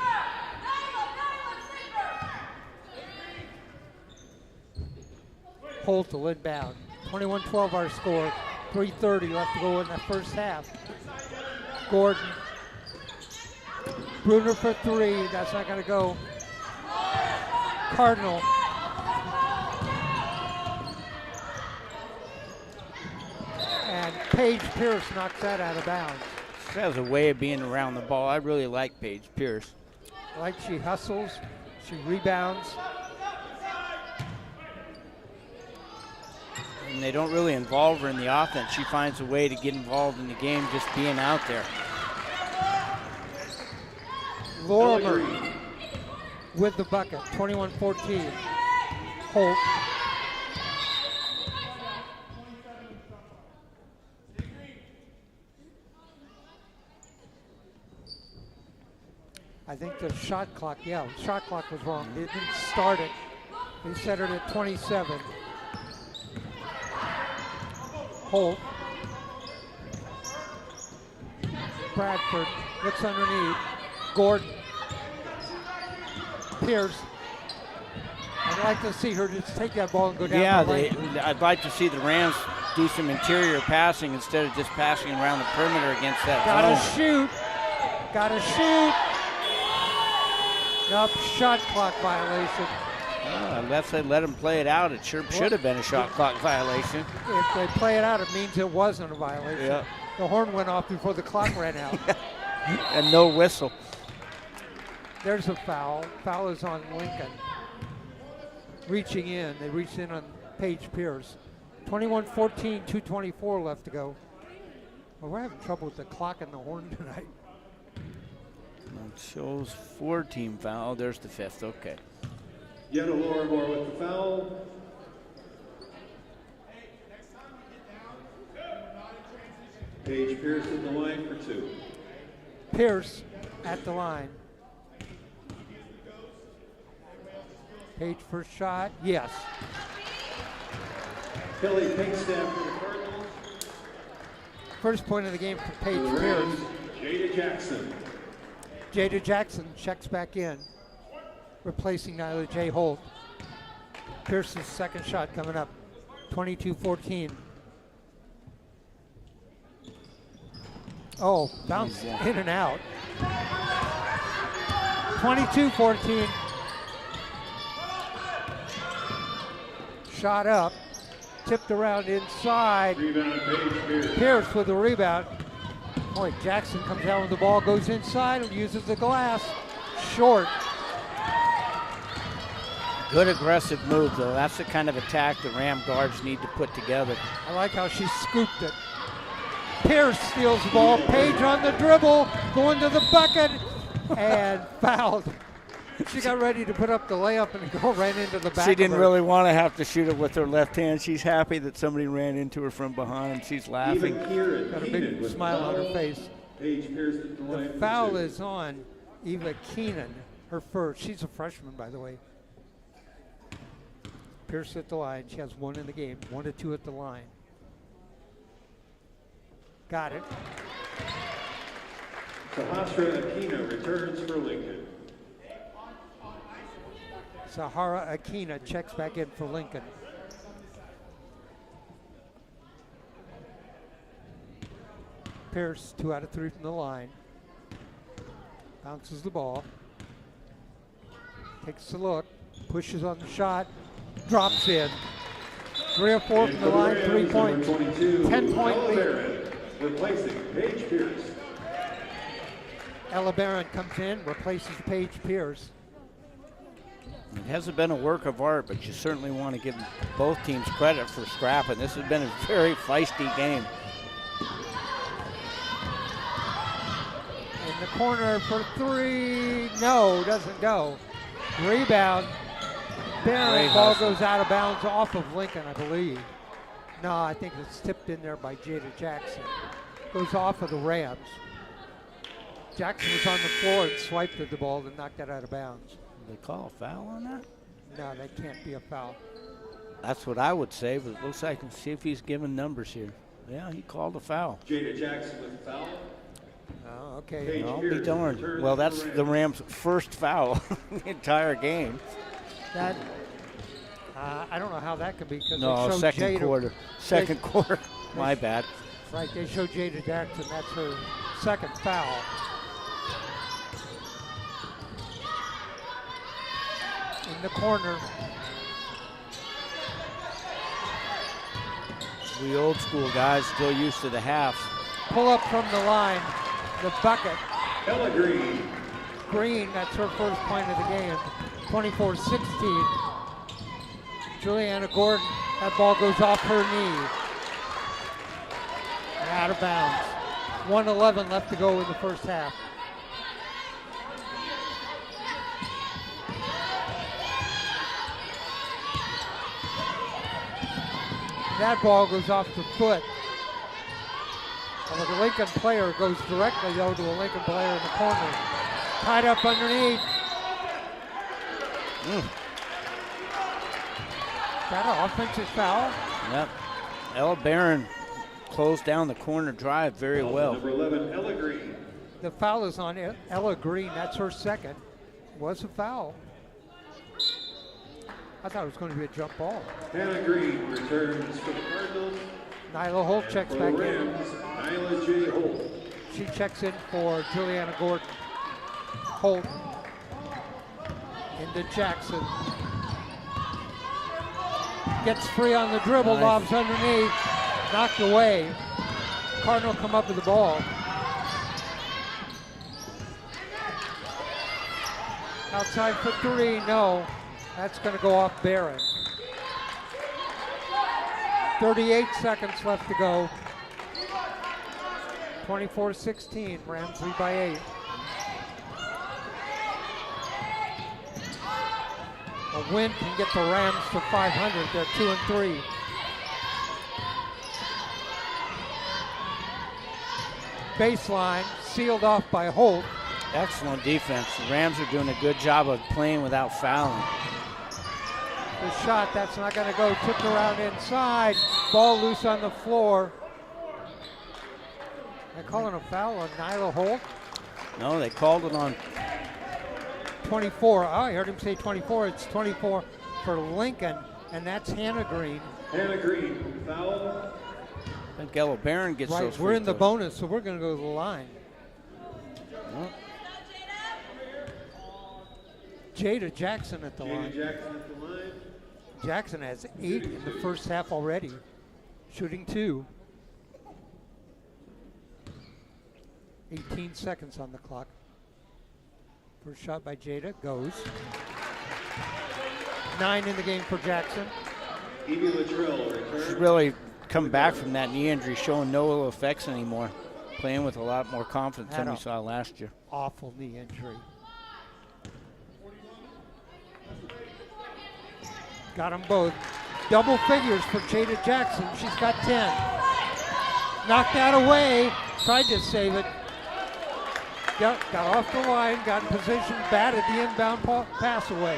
Holt will inbound. 21-12 our score. 3:30 left to go in the first half. Gordon. Bruner for three. That's not going to go. Cardinal. And Paige Pierce knocks that out of bounds. She has a way of being around the ball. I really like Paige Pierce. Like she hustles, she rebounds. And they don't really involve her in the offense. She finds a way to get involved in the game just being out there. Lorimer with the bucket, 21-14. Holt. I think the shot clock was wrong. They didn't start it. They set it at 27. Holt. Bradford looks underneath. Gordon. Pierce. I'd like to see her just take that ball and go down the lane. I'd like to see the Rams do some interior passing instead of just passing around the perimeter against that zone. Gotta shoot. Nope, shot clock violation. Unless they let them play it out, it should have been a shot clock violation. If they play it out, it means it wasn't a violation. Yeah. The horn went off before the clock ran out. And no whistle. There's a foul. Foul is on Lincoln. Reaching in. They reached in on Paige Pierce. 21-14, 2:24 left to go. Well, we're having trouble with the clock and the horn tonight. It shows 4-team foul. There's the fifth. Okay. Yet Lorimer with the foul. Paige Pierce at the line for two. Pierce at the line. Paige first shot. Yes. Kelly Pinkstaff for the Cardinals. First point of the game for Paige For the Pierce. Rams, Jada Jackson. Jada Jackson checks back in, replacing Nyla J. Holt. Pierce's second shot coming up, 22-14. Oh, bounce in and out. 22-14. Shot up, tipped around inside. Rebound Paige Pierce. Pierce with the rebound. Boy, Jackson comes down with the ball, goes inside and uses the glass. Short. Good aggressive move, though. That's the kind of attack the Ram guards need to put together. I like how she scooped it. Pierce steals the ball. Paige on the dribble, going to the bucket, and fouled. She got ready to put up the layup and go right into the back. She didn't really want to have to shoot it with her left hand. She's happy that somebody ran into her from behind. She's laughing. Got a big smile on her face. Paige Pierce at the line The for foul two. is on Eva Keenan, her first. She's a freshman, by the way. Pierce at the line. She has one in the game. 1 to 2 at the line. Got it. Sahasra Aquino returns for Lincoln. Sahara Aquina checks back in for Lincoln. Pierce, 2 out of 3 from the line. Bounces the ball. Takes a look. Pushes on the shot. Drops in. 3 or 4 from the line, 3 points. 10-point lead. Replacing Paige Pierce. Ella Barron comes in, replaces Paige Pierce. It hasn't been a work of art, but you certainly want to give both teams credit for scrapping. This has been a very feisty game. In the corner for 3. No, doesn't go. Rebound. Barron, ball goes out of bounds off of Lincoln, I believe. No, I think it's tipped in there by Jada Jackson. Goes off of the Rams. Jackson was on the floor and swiped at the ball and knocked that out of bounds. Did they call a foul on that? No, that can't be a foul. That's what I would say, but it looks like, let's see if he's giving numbers here. Yeah, he called a foul. Jada Jackson with the foul. Oh, okay. Paige I'll be Pierce darned. returns Well, for that's the Rams' first foul the entire game. That I don't know how that could be because No, they showed second Jada. quarter. Second quarter. My bad. Right, they showed Jada Jackson. That's her second foul. In the corner. We old school guys still used to the halves. Pull up from the line. The bucket. Ella Green. Green, that's her first point of the game. 24-16. Juliana Gordon, that ball goes off her knee. And out of bounds. 1:11 left to go in the first half. That ball goes off the foot of a Lincoln player. Goes directly though to a Lincoln player in the corner. Tied up underneath. Is that an offensive foul? Yep. Ella Barron closed down the corner drive very well. Number 11, Ella Green. The foul is on Ella Green. That's her second. Was a foul. I thought it was going to be a jump ball. Hannah Green returns for the Cardinals. Nyla Holt checks For back the in. Rams, Nyla J. Holt. She checks in for Juliana Gordon. Holt into Jackson. Gets free on the dribble, Nice. lobs underneath, knocked away. Cardinal come up with the ball. Outside for three, no. That's going to go off Barron. 38 seconds left to go. 24-16, Rams lead by 8. A win can get the Rams to 500. They're 2-3. Baseline sealed off by Holt. Excellent defense. The Rams are doing a good job of playing without fouling. The shot, that's not going to go. Tipped around inside. Ball loose on the floor. They're calling a foul on Nyla Holt. No, they called it on 24. Oh, I heard him say 24. It's 24 for Lincoln, and that's Hannah Green. Hannah Green, foul. I think Ella Barron gets Right, those we're free in the throws. bonus, so we're going to go to the line. Well, Jada Jackson at the Jada line. Jackson at the line. Jackson has 8 in the first half already, shooting 2. 18 seconds on the clock. First shot by Jada goes. 9 in the game for Jackson. Evie Latrell she's returns. really come back from that knee injury, showing no ill effects anymore. Playing with a lot more confidence than we saw last year. Awful knee injury. Got them both. Double figures for Jada Jackson. She's got 10. Knocked that away. Tried to save it. Got off the line, got in position, batted the inbound pass away.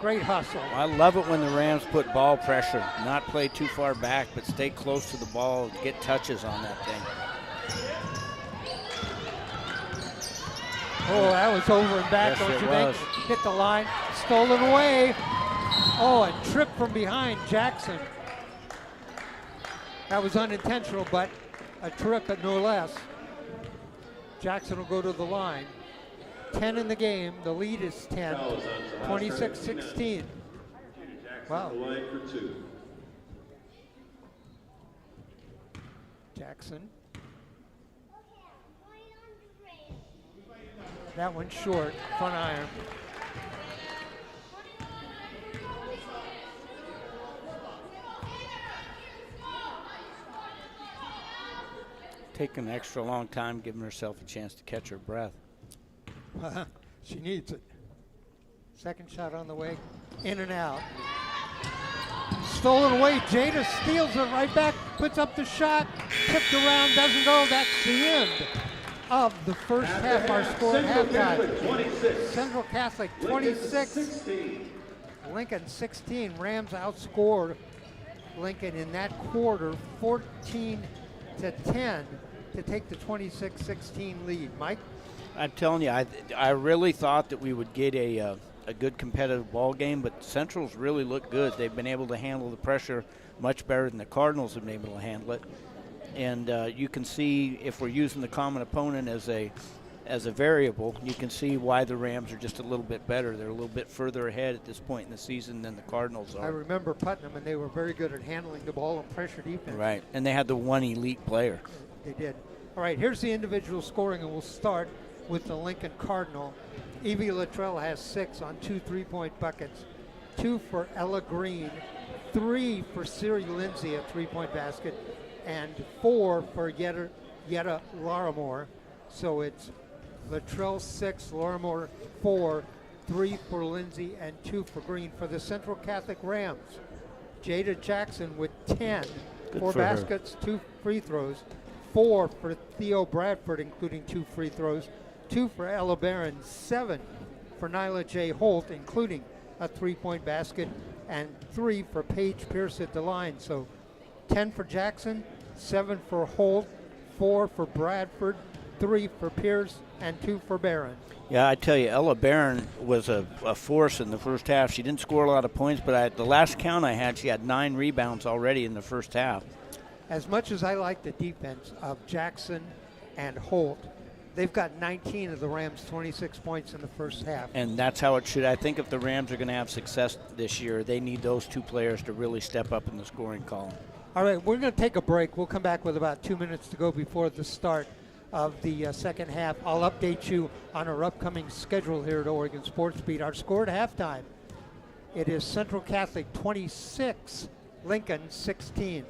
Great hustle. I love it when the Rams put ball pressure, not play too far back, but stay close to the ball, get touches on that thing. Oh, that was over and back, Yes, don't it you was. think? Hit the line, stolen away. Oh, and tripped from behind Jackson. That was unintentional, but a trip at no less. Jackson will go to the line. 10 in the game. The lead is 10. 26-16. Wow. The line for 2. Jackson. That one's short. Front iron. Taking an extra long time, giving herself a chance to catch her breath. She needs it. Second shot on the way. In and out. Stolen away. Jada steals it right back. Puts up the shot. Tipped around. Doesn't go. That's the end of the first half. Our score at halftime. 26. Central Catholic 26. 16. Lincoln 16. Rams outscored Lincoln in that quarter 14-10 to take the 26-16 lead. Mike? I'm telling you, I really thought that we would get a a good competitive ball game, but Central's really looked good. They've been able to handle the pressure much better than the Cardinals have been able to handle it. And you can see, if we're using the common opponent as a variable, you can see why the Rams are just a little bit better. They're a little bit further ahead at this point in the season than the Cardinals are. I remember Putnam, and they were very good at handling the ball and pressure defense. Right, and they had the one elite player. They did. All right, here's the individual scoring, and we'll start with the Lincoln Cardinal. Evie Luttrell has 6 on 2 3-point buckets, 2 for Ella Green, 3 for Siri Lindsay, a 3-point basket, and 4 for Yetta Larimore. So it's Luttrell 6, Larimore 4, 3 for Lindsay, and 2 for Green. For the Central Catholic Rams, Jada Jackson with 10, Good 4 for her. baskets, 2 free throws, 4 for Theo Bradford, including 2 free throws, 2 for Ella Barron, 7 for Nyla J. Holt, including a 3-point basket, and 3 for Paige Pierce at the line. So 10 for Jackson, 7 for Holt, 4 for Bradford, 3 for Pierce, and 2 for Barron. Yeah, I tell you, Ella Barron was a force in the first half. She didn't score a lot of points, but at the last count I had, she had 9 rebounds already in the first half. As much as I like the defense of Jackson and Holt, they've got 19 of the Rams' 26 points in the first half. And that's how it should. I think if the Rams are going to have success this year, they need those 2 players to really step up in the scoring column. All right, we're going to take a break. We'll come back with about 2 minutes to go before the start of the second half. I'll update you on our upcoming schedule here at Oregon Sports Beat. Our score at halftime, it is Central Catholic 26, Lincoln 16.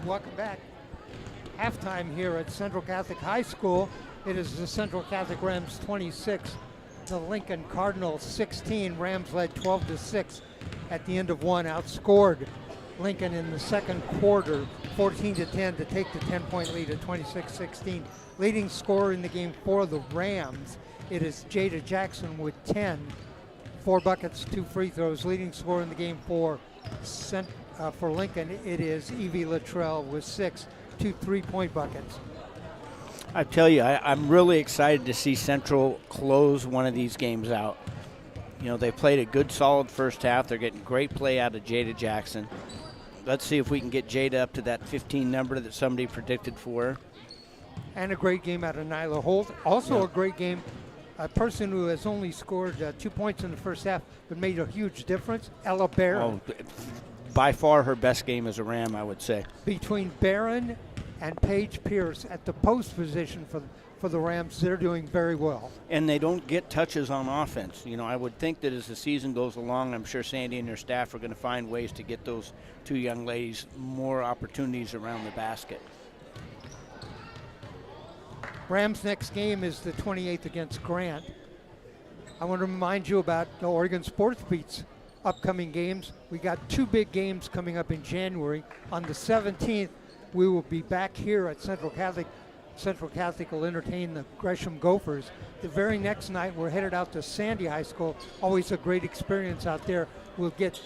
Welcome back. Halftime here at Central Catholic High School. It is the Central Catholic Rams 26, the Lincoln Cardinals 16. Rams led 12-6 at the end of one, outscored Lincoln in the second quarter 14-10 to take the 10-point lead at 26-16. Leading scorer in the game for the Rams, it is Jada Jackson with 10, 4 buckets, 2 free throws. Leading scorer in the game for Lincoln, it is Evie Luttrell with 6, 2 3-point buckets. I tell you, I'm really excited to see Central close one of these games out. You know, they played a good, solid first half. They're getting great play out of Jada Jackson. Let's see if we can get Jada up to that 15 number that somebody predicted for her. And a great game out of Nyla Holt. Also a great game, a person who has only scored 2 points in the first half but made a huge difference, Ella Barron. Oh, by far her best game as a Ram, I would say. Between Barron and Paige Pierce at the post position for the Rams, they're doing very well. And they don't get touches on offense. You know, I would think that as the season goes along, I'm sure Sandy and her staff are going to find ways to get those two young ladies more opportunities around the basket. Rams' next game is the 28th against Grant. I want to remind you about the Oregon Sports Beat's upcoming games. We got 2 big games coming up in January. On the 17th, we will be back here at Central Catholic. Central Catholic will entertain the Gresham Gophers. The very next night, we're headed out to Sandy High School. Always a great experience out there. We'll get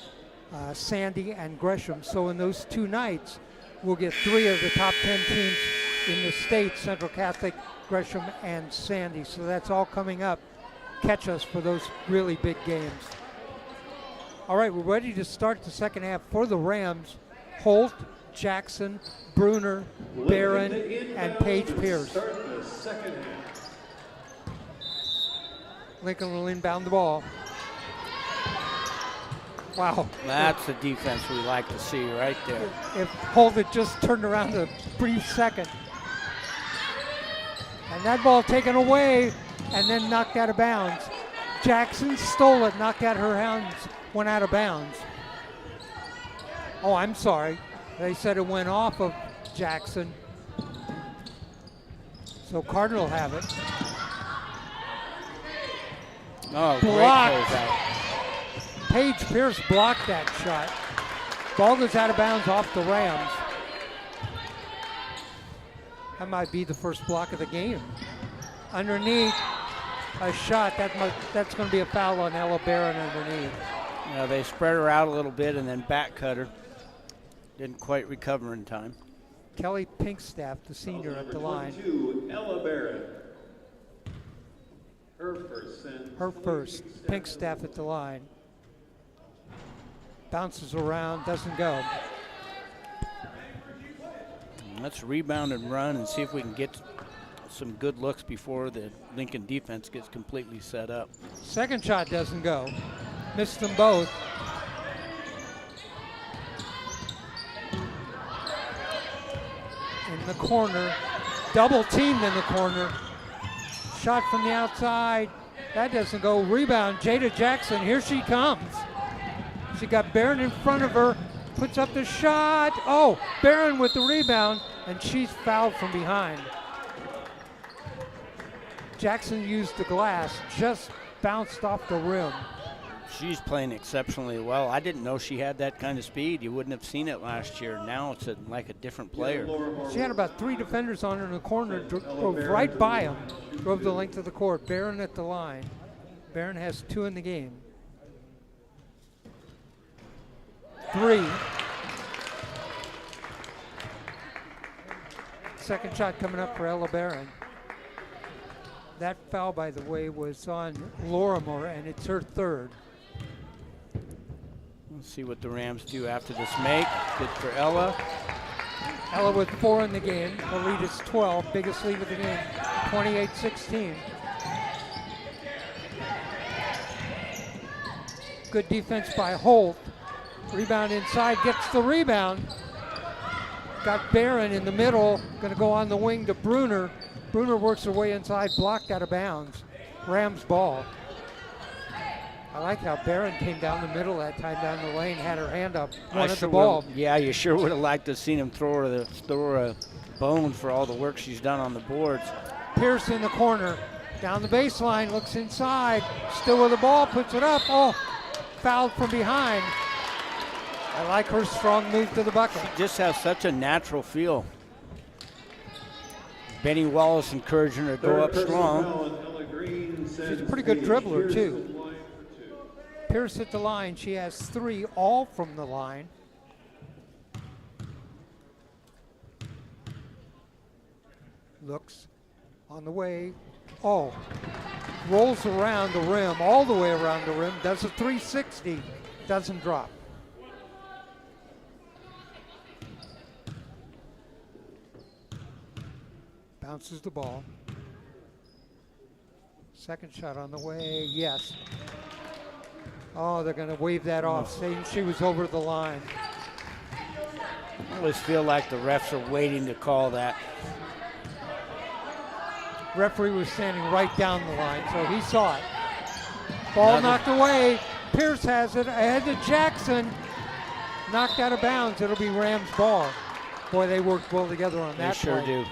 Sandy and Gresham. So in those 2 nights, we'll get 3 of the top 10 teams in the state, Central Catholic, Gresham, and Sandy. So that's all coming up. Catch us for those really big games. All right, we're ready to start the second half for the Rams. Holt, Jackson, Bruner, Barron, and Paige Pierce. Lincoln will inbound the ball. Wow. That's the defense we like to see right there. If Holt had just turned around a brief second. And that ball taken away and then knocked out of bounds. Jackson stole it, knocked out her hands, went out of bounds. Oh, I'm sorry. They said it went off of Jackson. So Cardinal have it. Oh, blocked. Great closeout. Paige Pierce blocked that shot. Ball goes out of bounds off the Rams. That might be the first block of the game. Underneath, a shot. That's going to be a foul on Ella Barron underneath. Yeah, they spread her out a little bit and then back cut her. Didn't quite recover in time. Kelly Pinkstaff, the senior at the line. 22, Ella Barron. Her first. Pinkstaff at the line. Bounces around, doesn't go. Let's rebound and run and see if we can get some good looks before the Lincoln defense gets completely set up. Second shot doesn't go. Missed them both. In the corner, double teamed in the corner. Shot from the outside, that doesn't go. Rebound, Jada Jackson, here she comes. She got Barron in front of her, puts up the shot. Oh, Barron with the rebound, and she's fouled from behind. Jackson used the glass, just bounced off the rim. She's playing exceptionally well. I didn't know she had that kind of speed. You wouldn't have seen it last year. Now it's like a different player. She had about 3 defenders on her in the corner, drove right by them, drove the length of the court. Barron at the line. Barron has 2 in the game. 3. Second shot coming up for Ella Barron. That foul, by the way, was on Lorimore, and it's her 3rd. Let's see what the Rams do after this make. Good for Ella. Ella with 4 in the game. The lead is 12, biggest lead of the game, 28-16. Good defense by Holt. Rebound inside, gets the rebound. Got Barron in the middle, gonna go on the wing to Bruner. Bruner works her way inside, blocked out of bounds. Rams ball. I like how Barron came down the middle that time down the lane, had her hand up, wanted sure the ball. Yeah, you sure would have liked to have seen him throw her a bone for all the work she's done on the boards. Pierce in the corner, down the baseline, looks inside, still with the ball, puts it up. Oh, fouled from behind. I like her strong move to the bucket. She just has such a natural feel. Benny Wallace encouraging her to go up strong. She's a pretty good dribbler, too. Pierce at the line. She has 3, all from the line. Looks on the way. Oh, rolls around the rim, all the way around the rim, does a 360, doesn't drop. Bounces the ball. Second shot on the way, yes. Oh, they're going to wave that off, saying she was over the line. I always feel like the refs are waiting to call that. Referee was standing right down the line, so he saw it. Ball knocked away. Pierce has it ahead to Jackson. Knocked out of bounds. It'll be Rams' ball. Boy, they worked well together on that They sure play. do.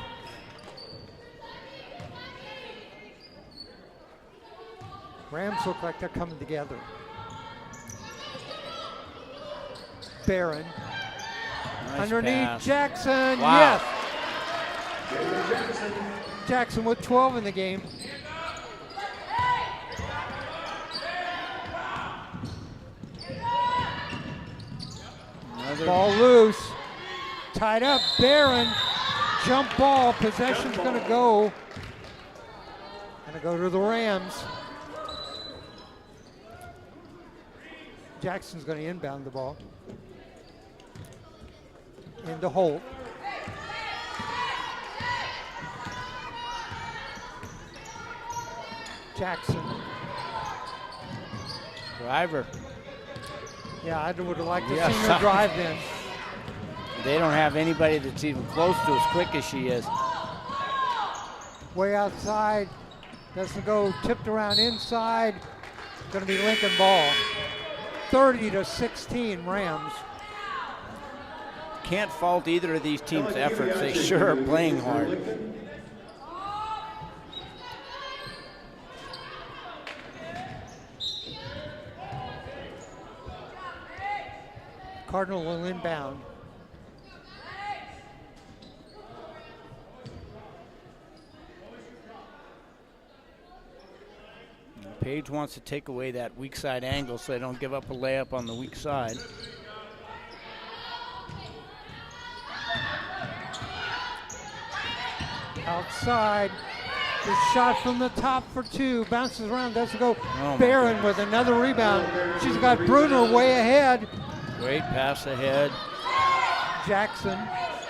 Rams look like they're coming together. Barron. Nice Underneath pass. Jackson. Wow. Yes. Jackson with 12 in the game. Ball loose. Tied up. Barron. Jump ball. Possession's going to go. Going to go to the Rams. Jackson's going to inbound the ball. Into Holt. Jackson. Driver. Yeah, I would have liked to Yeah. see her drive then. They don't have anybody that's even close to as quick as she is. Way outside. Doesn't go. Tipped around inside. Going to be Lincoln ball. 30-16 Rams. Can't fault either of these teams' efforts. They sure are playing hard. Cardinal will inbound. Page wants to take away that weak side angle so they don't give up a layup on the weak side. Outside. The shot from the top for 2. Bounces around, doesn't go. my Barron with another rebound. She's got Bruner way ahead. Great pass ahead. Jackson,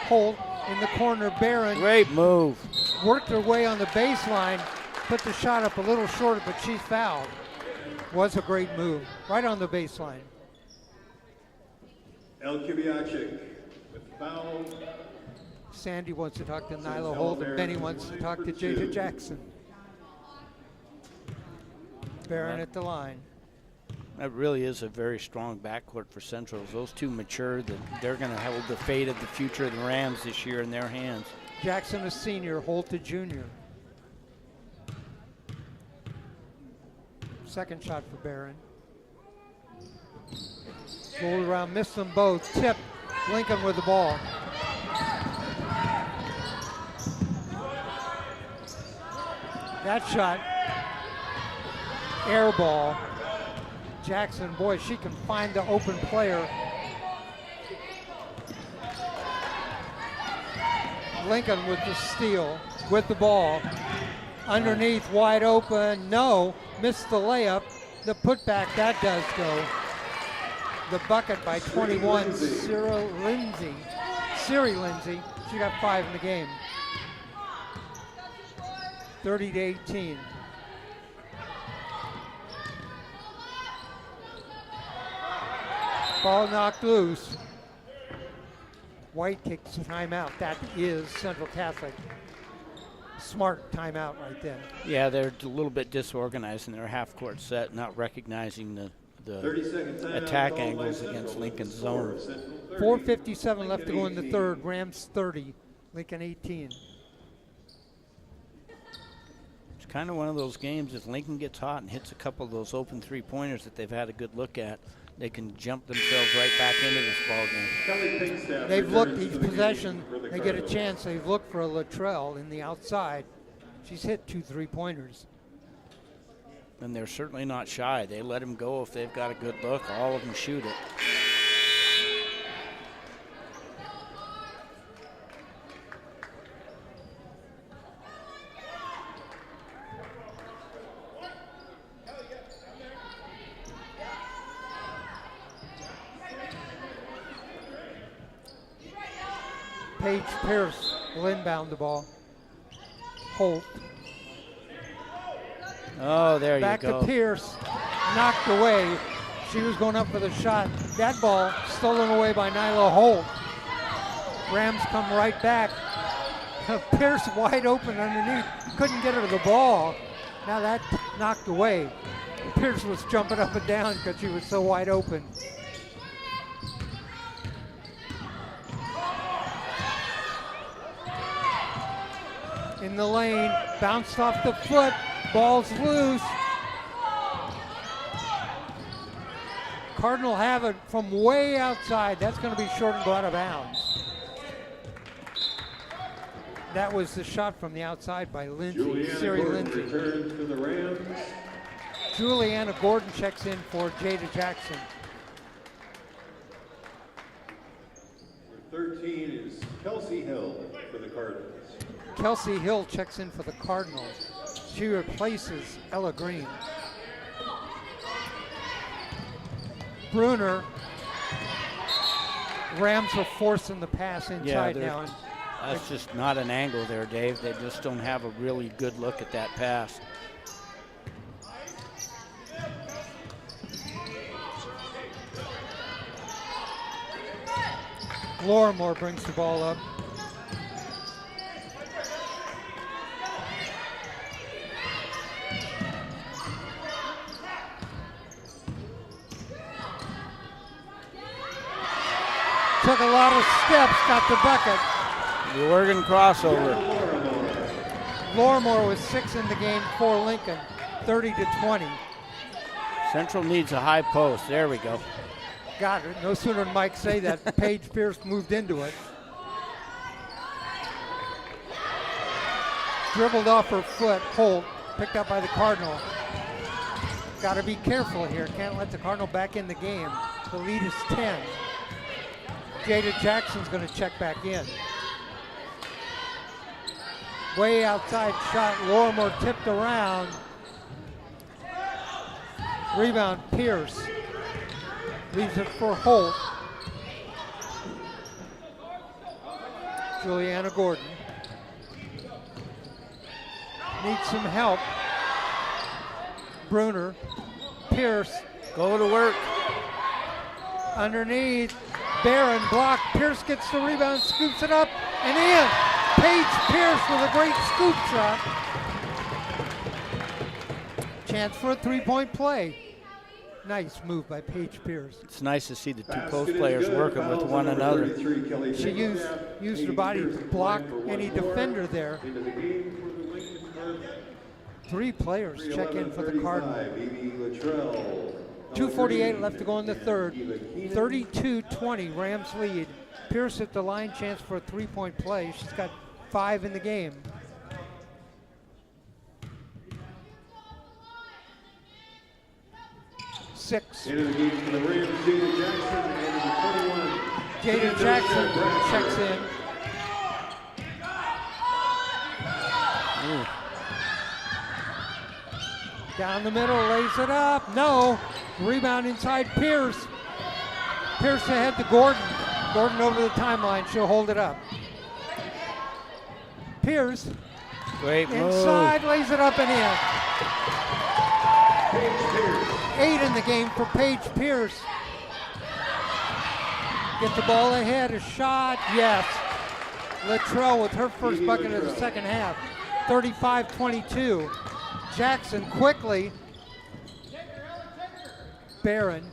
Holt in the corner. Barron Great move. worked her way on the baseline. Put the shot up a little short, but she's fouled. Was a great move. Right on the baseline. El Kibiachik with foul. Sandy wants to talk to Nyla Holt, and Benny wants to talk to J.J. Jackson. Barron at the line. That really is a very strong backcourt for Centrals. Those two mature. They're going to hold the fate of the future of the Rams this year in their hands. Jackson a senior, Holt a junior. Second shot for Barron. Rolled around, missed them both. Tip, Lincoln with the ball. That shot, air ball. Jackson, boy, she can find the open player. Lincoln with the steal, with the ball. Underneath, wide open, no. Missed the layup. The putback, that does go. The bucket by 21, Siri Lindsay. She got 5 in the game. 30-18. Ball knocked loose. White takes the timeout. That is Central Catholic. Smart timeout right then. Yeah, they're a little bit disorganized in their half-court set, not recognizing the 30-second timeout attack called by angles Central. against Lincoln's Score, zone. Central 30, 4:57 left to go in the Lincoln third. Rams 30, Lincoln 18. It's kind of one of those games, if Lincoln gets hot and hits a couple of those open three-pointers that they've had a good look at, they can jump themselves right back into this ballgame. Kelly Pinkstaff They've looked returns each to the possession. game for the They get a Cardinals. chance. They've looked for a Latrell in the outside. She's hit 2 3-pointers. And they're certainly not shy. They let him go if they've got a good look. All of them shoot it. Paige Pierce will inbound the ball. Holt. Oh, there Back you go. to Pierce. Knocked away. She was going up for the shot. That ball stolen away by Nyla Holt. Rams come right back. Pierce wide open underneath. Couldn't get her to the ball. Now that knocked away. Pierce was jumping up and down because she was so wide open. In the lane, bounced off the foot, ball's loose. Cardinal have it from way outside. That's going to be short and go out of bounds. That was the shot from the outside by Lindsay, Juliana Siri Gordon Lindsay. returns to the Rams. Juliana Gordon checks in for Jada Jackson. Number 13 is Kelsey Hill for the Cardinals. Kelsey Hill checks in for the Cardinals. She replaces Ella Green. Bruner. Rams are forcing the pass inside they're- now. And That's just not an angle there, Dave. They just don't have a really good look at that pass. Lorimore brings the ball up. Took a lot of steps, got the bucket. The Oregon crossover. Lorimore was 6 in the game for Lincoln, 30-20. Central needs a high post. There we go. Got it. No sooner than Mike say that, Paige Pierce moved into it. Dribbled off her foot, Holt, picked up by the Cardinal. Got to be careful here. Can't let the Cardinal back in the game. The lead is 10. Jada Jackson's going to check back in. Way outside shot. Lorimore tipped around. Rebound, Pierce. Leaves it for Holt. Juliana Gordon. Needs some help. Bruner. Pierce. Go to work. Underneath. Barron blocked. Pierce gets the rebound, scoops it up, and in. Paige Pierce with a great scoop shot. Chance for a three-point play. Nice move by Paige Pierce. It's nice to see the two post players working with one another. She used her body to block any defender there. 3 players check in for the Cardinals. 2:48 left to go in the third. 32-20, Rams lead. Pierce at the line, chance for a three-point play. She's got 5 in the game. Six. Into the game for the Rams, Jada Jackson, and number 21. Jada Jackson checks in. Ooh. Down the middle, lays it up. No. Rebound inside Pierce. Pierce ahead to Gordon. Gordon over the timeline. She'll hold it up. Pierce Great move. inside, lays it up and in. 8 in the game for Paige Pierce. Get the ball ahead. A shot. Yes. Latrell with her first bucket of the second half. 35-22. Jackson quickly. Barron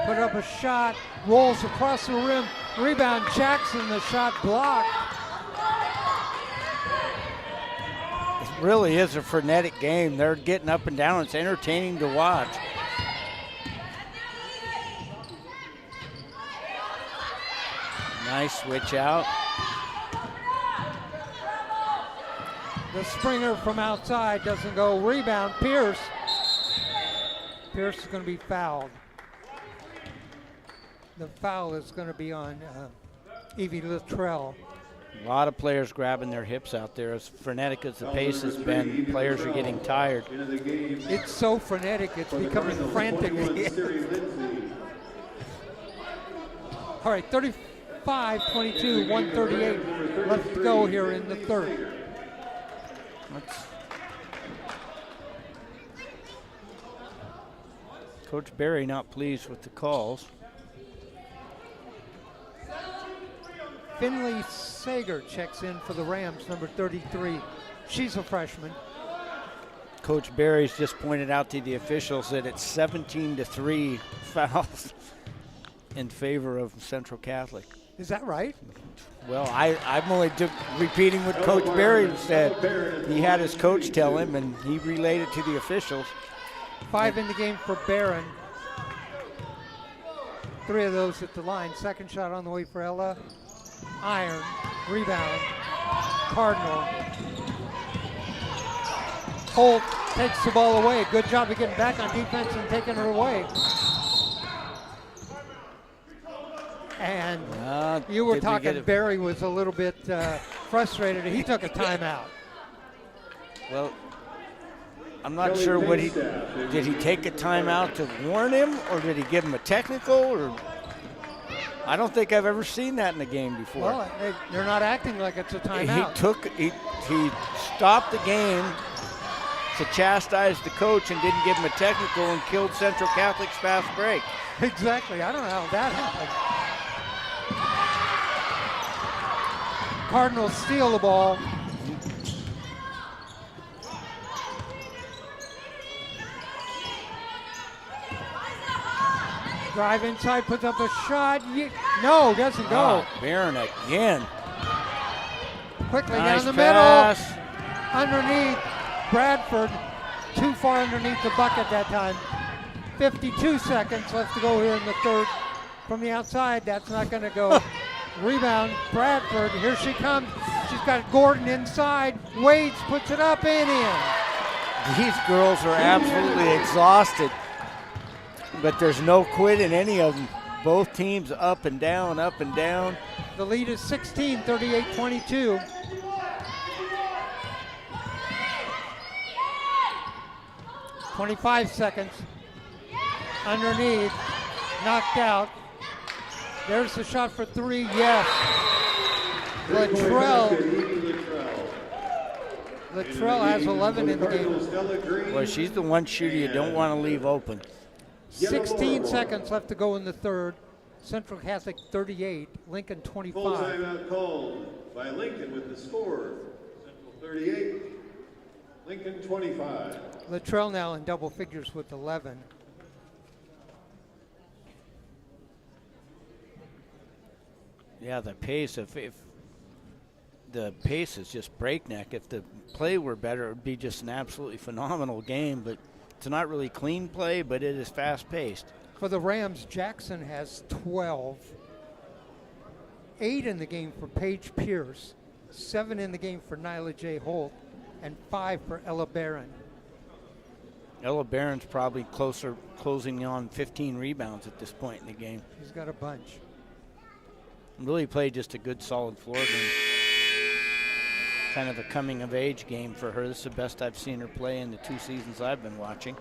put up a shot, rolls across the rim, rebound Jackson, the shot blocked. It really is a frenetic game. They're getting up and down. It's entertaining to watch. Nice switch out. The Springer from outside doesn't go. Rebound, Pierce. Pierce is going to be fouled. The foul is going to be on Evie Luttrell. A lot of players grabbing their hips out there. As frenetic as the pace has been, players are getting tired. It's so frenetic, it's becoming frantic. All right, 35-22, 138 left to go here in the third. Coach Berry not pleased with the calls. Finley Sager checks in for the Rams, number 33. She's a freshman. Coach Berry's just pointed out to the officials that it's 17-3 fouls in favor of Central Catholic. Is that right? Well, I'm only repeating what Coach Berry said. He had his coach tell him, and he relayed it to the officials. 5 in the game for Barron. 3 of those at the line. Second shot on the way for Ella. Iron, rebound, Cardinal. Holt takes the ball away. Good job of getting back on defense and taking her away. And you were talking, Barry was a little bit frustrated. He took a timeout. Well, I'm not sure what did he take a timeout to warn him, or did he give him a technical, or I don't think I've ever seen that in a game before. Well, they're not acting like it's a timeout. He stopped the game to chastise the coach and didn't give him a technical and killed Central Catholic's fast break. Exactly. I don't know how that happened. Cardinals steal the ball. Drive inside, puts up a shot. No, doesn't go. Barron again. Quickly Nice down the pass. Middle. Underneath. Bradford. Too far underneath the bucket that time. 52 seconds left to go here in the third. From the outside, that's not going to go. Rebound, Bradford. Here she comes. She's got Gordon inside. Wades puts it up and in. These girls are absolutely exhausted. But there's no quit in any of them. Both teams up and down, up and down. The lead is 16, 38-22. .25 seconds. Underneath. Knocked out. There's the shot for 3. Yes. Luttrell has 11 in the game. Well, she's the one shooter you don't want to leave open. 16 seconds left to go in the third. Central Catholic 38, Lincoln 25. Full timeout called by Lincoln with the score. Central 38, Lincoln 25. Luttrell now in double figures with 11. Yeah, the pace, if the pace is just breakneck. If the play were better, it would be just an absolutely phenomenal game, but it's not really clean play, but it is fast-paced. For the Rams, Jackson has 12. 8 in the game for Paige Pierce. 7 in the game for Nyla J. Holt. And 5 for Ella Barron. Ella Barron's probably closing on 15 rebounds at this point in the game. She's got a bunch. Really played just a good, solid floor game. Kind of a coming-of-age game for her. This is the best I've seen her play in the 2 seasons I've been watching.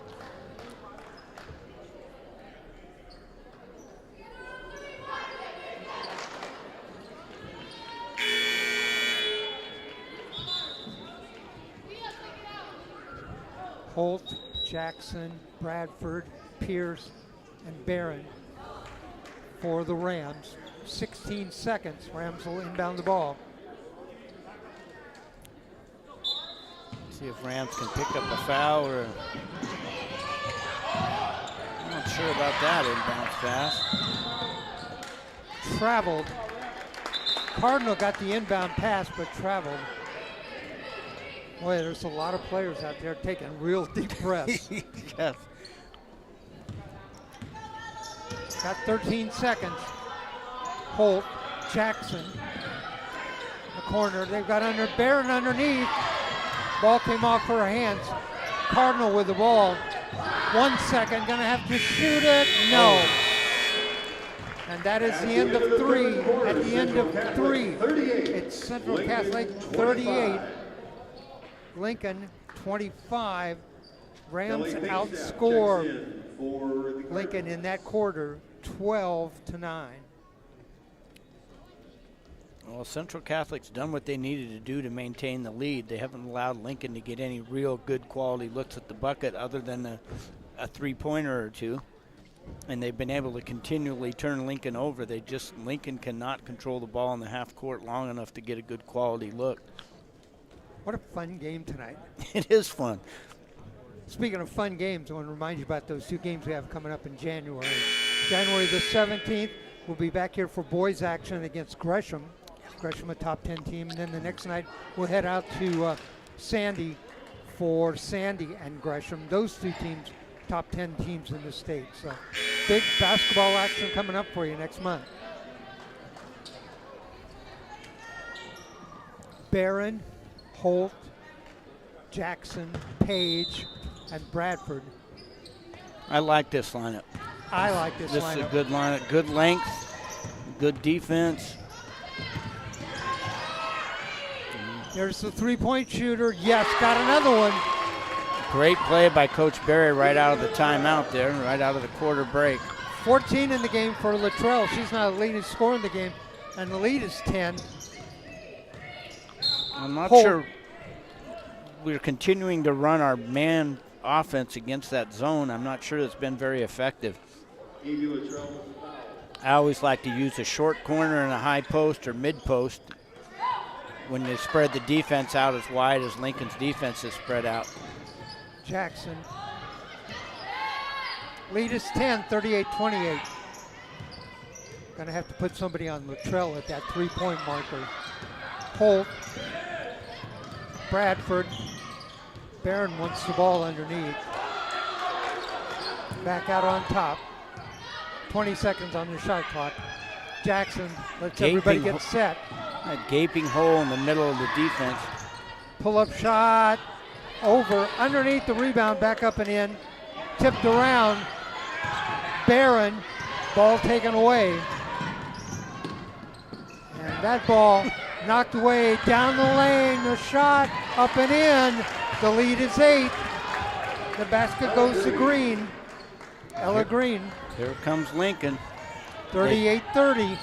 Holt, Jackson, Bradford, Pierce, and Barron for the Rams. 16 seconds. Rams will inbound the ball. See if Rams can pick up a foul or. I'm not sure about that inbound pass. Traveled. Cardinal got the inbound pass, but traveled. Boy, there's a lot of players out there taking real deep breaths. Yes. Got 13 seconds. Holt, Jackson, the corner. They've got Barron underneath. Ball came off her hands. Cardinal with the ball. 1 second, gonna have to shoot it. No. And that is the end of 3. At the end of 3, it's Central Catholic 38, Lincoln 25. Rams outscore Lincoln in that quarter 12-9. Well, Central Catholic's done what they needed to do to maintain the lead. They haven't allowed Lincoln to get any real good quality looks at the bucket other than a three-pointer or two. And they've been able to continually turn Lincoln over. Lincoln cannot control the ball in the half court long enough to get a good quality look. What a fun game tonight. It is fun. Speaking of fun games, I want to remind you about those 2 games we have coming up in January. January the 17th, we'll be back here for boys action against Gresham. Gresham, a top 10 team. And then the next night, we'll head out to Sandy for Sandy and Gresham. Those 2 teams, top 10 teams in the state. So big basketball action coming up for you next month. Barron, Holt, Jackson, Page, and Bradford. I like this lineup. I like this lineup. This is a good lineup. Good length, good defense. There's the three-point shooter. Yes, got another one. Great play by Coach Berry right out of the timeout there, right out of the quarter break. 14 in the game for Luttrell. She's not the leading scorer in the game, and the lead is 10. I'm not sure. We're continuing to run our man offense against that zone. I'm not sure it's been very effective. I always like to use a short corner and a high post or mid post when they spread the defense out as wide as Lincoln's defense is spread out. Jackson. Lead is 10, 38-28. Gonna have to put somebody on Luttrell at that three-point marker. Holt. Bradford. Barron wants the ball underneath. Back out on top. 20 seconds on the shot clock. Jackson lets everybody get set. That gaping hole in the middle of the defense. Pull-up shot. Over, underneath the rebound, back up and in. Tipped around. Barron. Ball taken away. And that ball knocked away down the lane. The shot up and in. The lead is 8. The basket goes to Green. Ella Green. Here comes Lincoln. 38-30.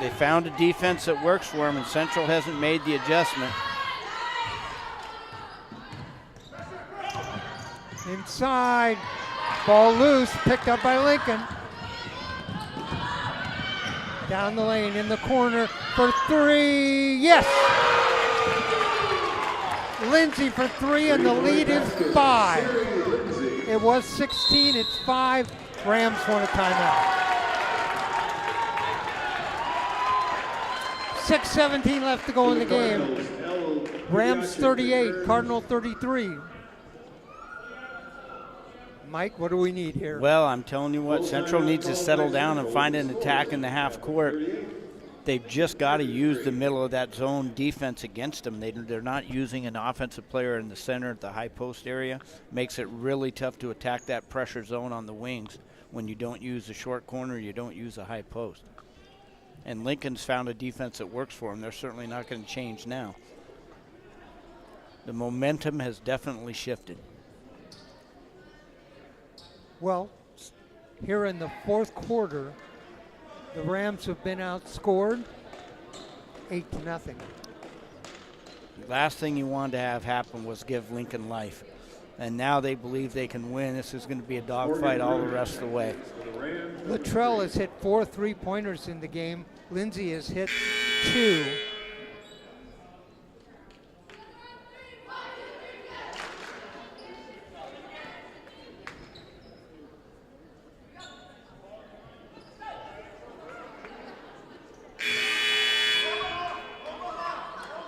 They found a defense that works for them, and Central hasn't made the adjustment. Inside. Ball loose. Picked up by Lincoln. Down the lane in the corner for 3. Yes! Lindsay for 3, and the lead is 5. It was 16, it's 5. Rams want a timeout. 6:17 left to go in the game. Rams 38, Cardinal 33. Mike, what do we need here? Well, I'm telling you what, Central needs to settle down and find an attack in the half court. They've just got to use the middle of that zone defense against them. They're not using an offensive player in the center at the high post area. Makes it really tough to attack that pressure zone on the wings when you don't use a short corner, you don't use a high post. And Lincoln's found a defense that works for them. They're certainly not going to change now. The momentum has definitely shifted. Well, here in the fourth quarter, the Rams have been outscored 8-0. Last thing you wanted to have happen was give Lincoln life. And now they believe they can win. This is going to be a dogfight all the rest of the way. Luttrell has hit 4 3-pointers in the game. Lindsay has hit 2.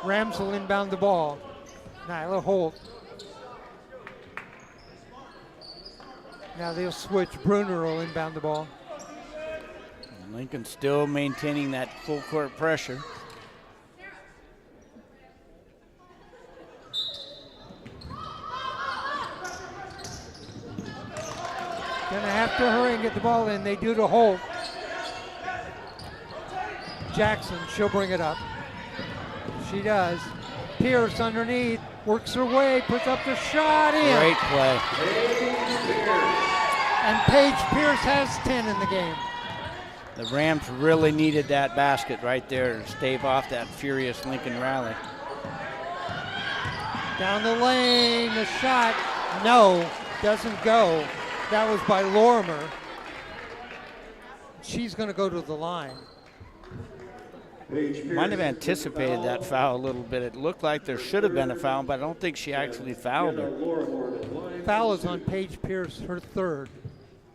Rams will inbound the ball. Nyla Holt. Now they'll switch. Bruner will inbound the ball. Lincoln still maintaining that full court pressure. Gonna have to hurry and get the ball in. They do to Holt. Jackson, she'll bring it up. She does. Pierce underneath, works her way, puts up the shot in. Great play. And Paige Pierce has 10 in the game. The Rams really needed that basket right there to stave off that furious Lincoln rally. Down the lane, the shot, no, doesn't go. That was by Lorimer. She's going to go to the line. Might have anticipated that foul a little bit. It looked like there should have been a foul, but I don't think she actually fouled her. Foul is on Paige Pierce, her third.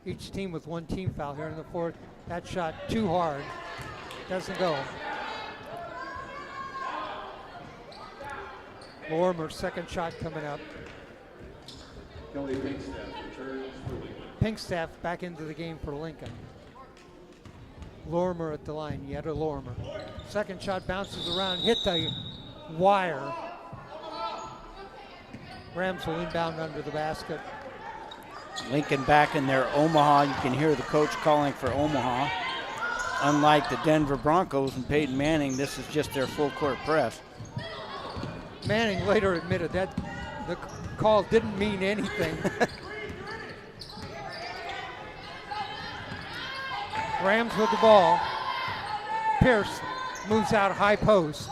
Each team with one team foul here in the fourth. That shot too hard. Doesn't go. Lorimer, second shot coming up. Kelly Pinkstaff returns for Lincoln. Pinkstaff back into the game for Lincoln. Lorimer at the line, Yetta Lorimer. Second shot bounces around, hit the wire. Rams will inbound under the basket. Lincoln back in their Omaha. You can hear the coach calling for Omaha. Unlike the Denver Broncos and Peyton Manning, this is just their full court press. Manning later admitted that the call didn't mean anything. Rams with the ball. Pierce moves out high post.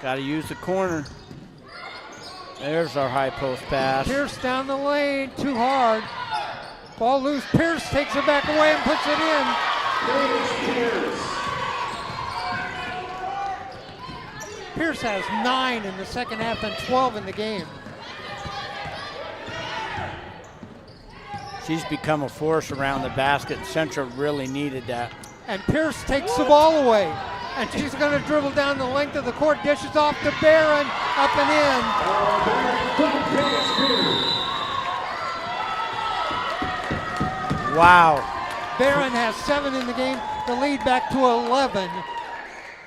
Got to use the corner. There's our high post pass. Pierce down the lane, too hard. Ball loose. Pierce takes it back away and puts it in. Pierce has 9 in the second half and 12 in the game. She's become a force around the basket. Central really needed that. And Pierce takes the ball away. And she's going to dribble down the length of the court, dishes off to Barron, up and in. Wow. Barron has 7 in the game, the lead back to 11.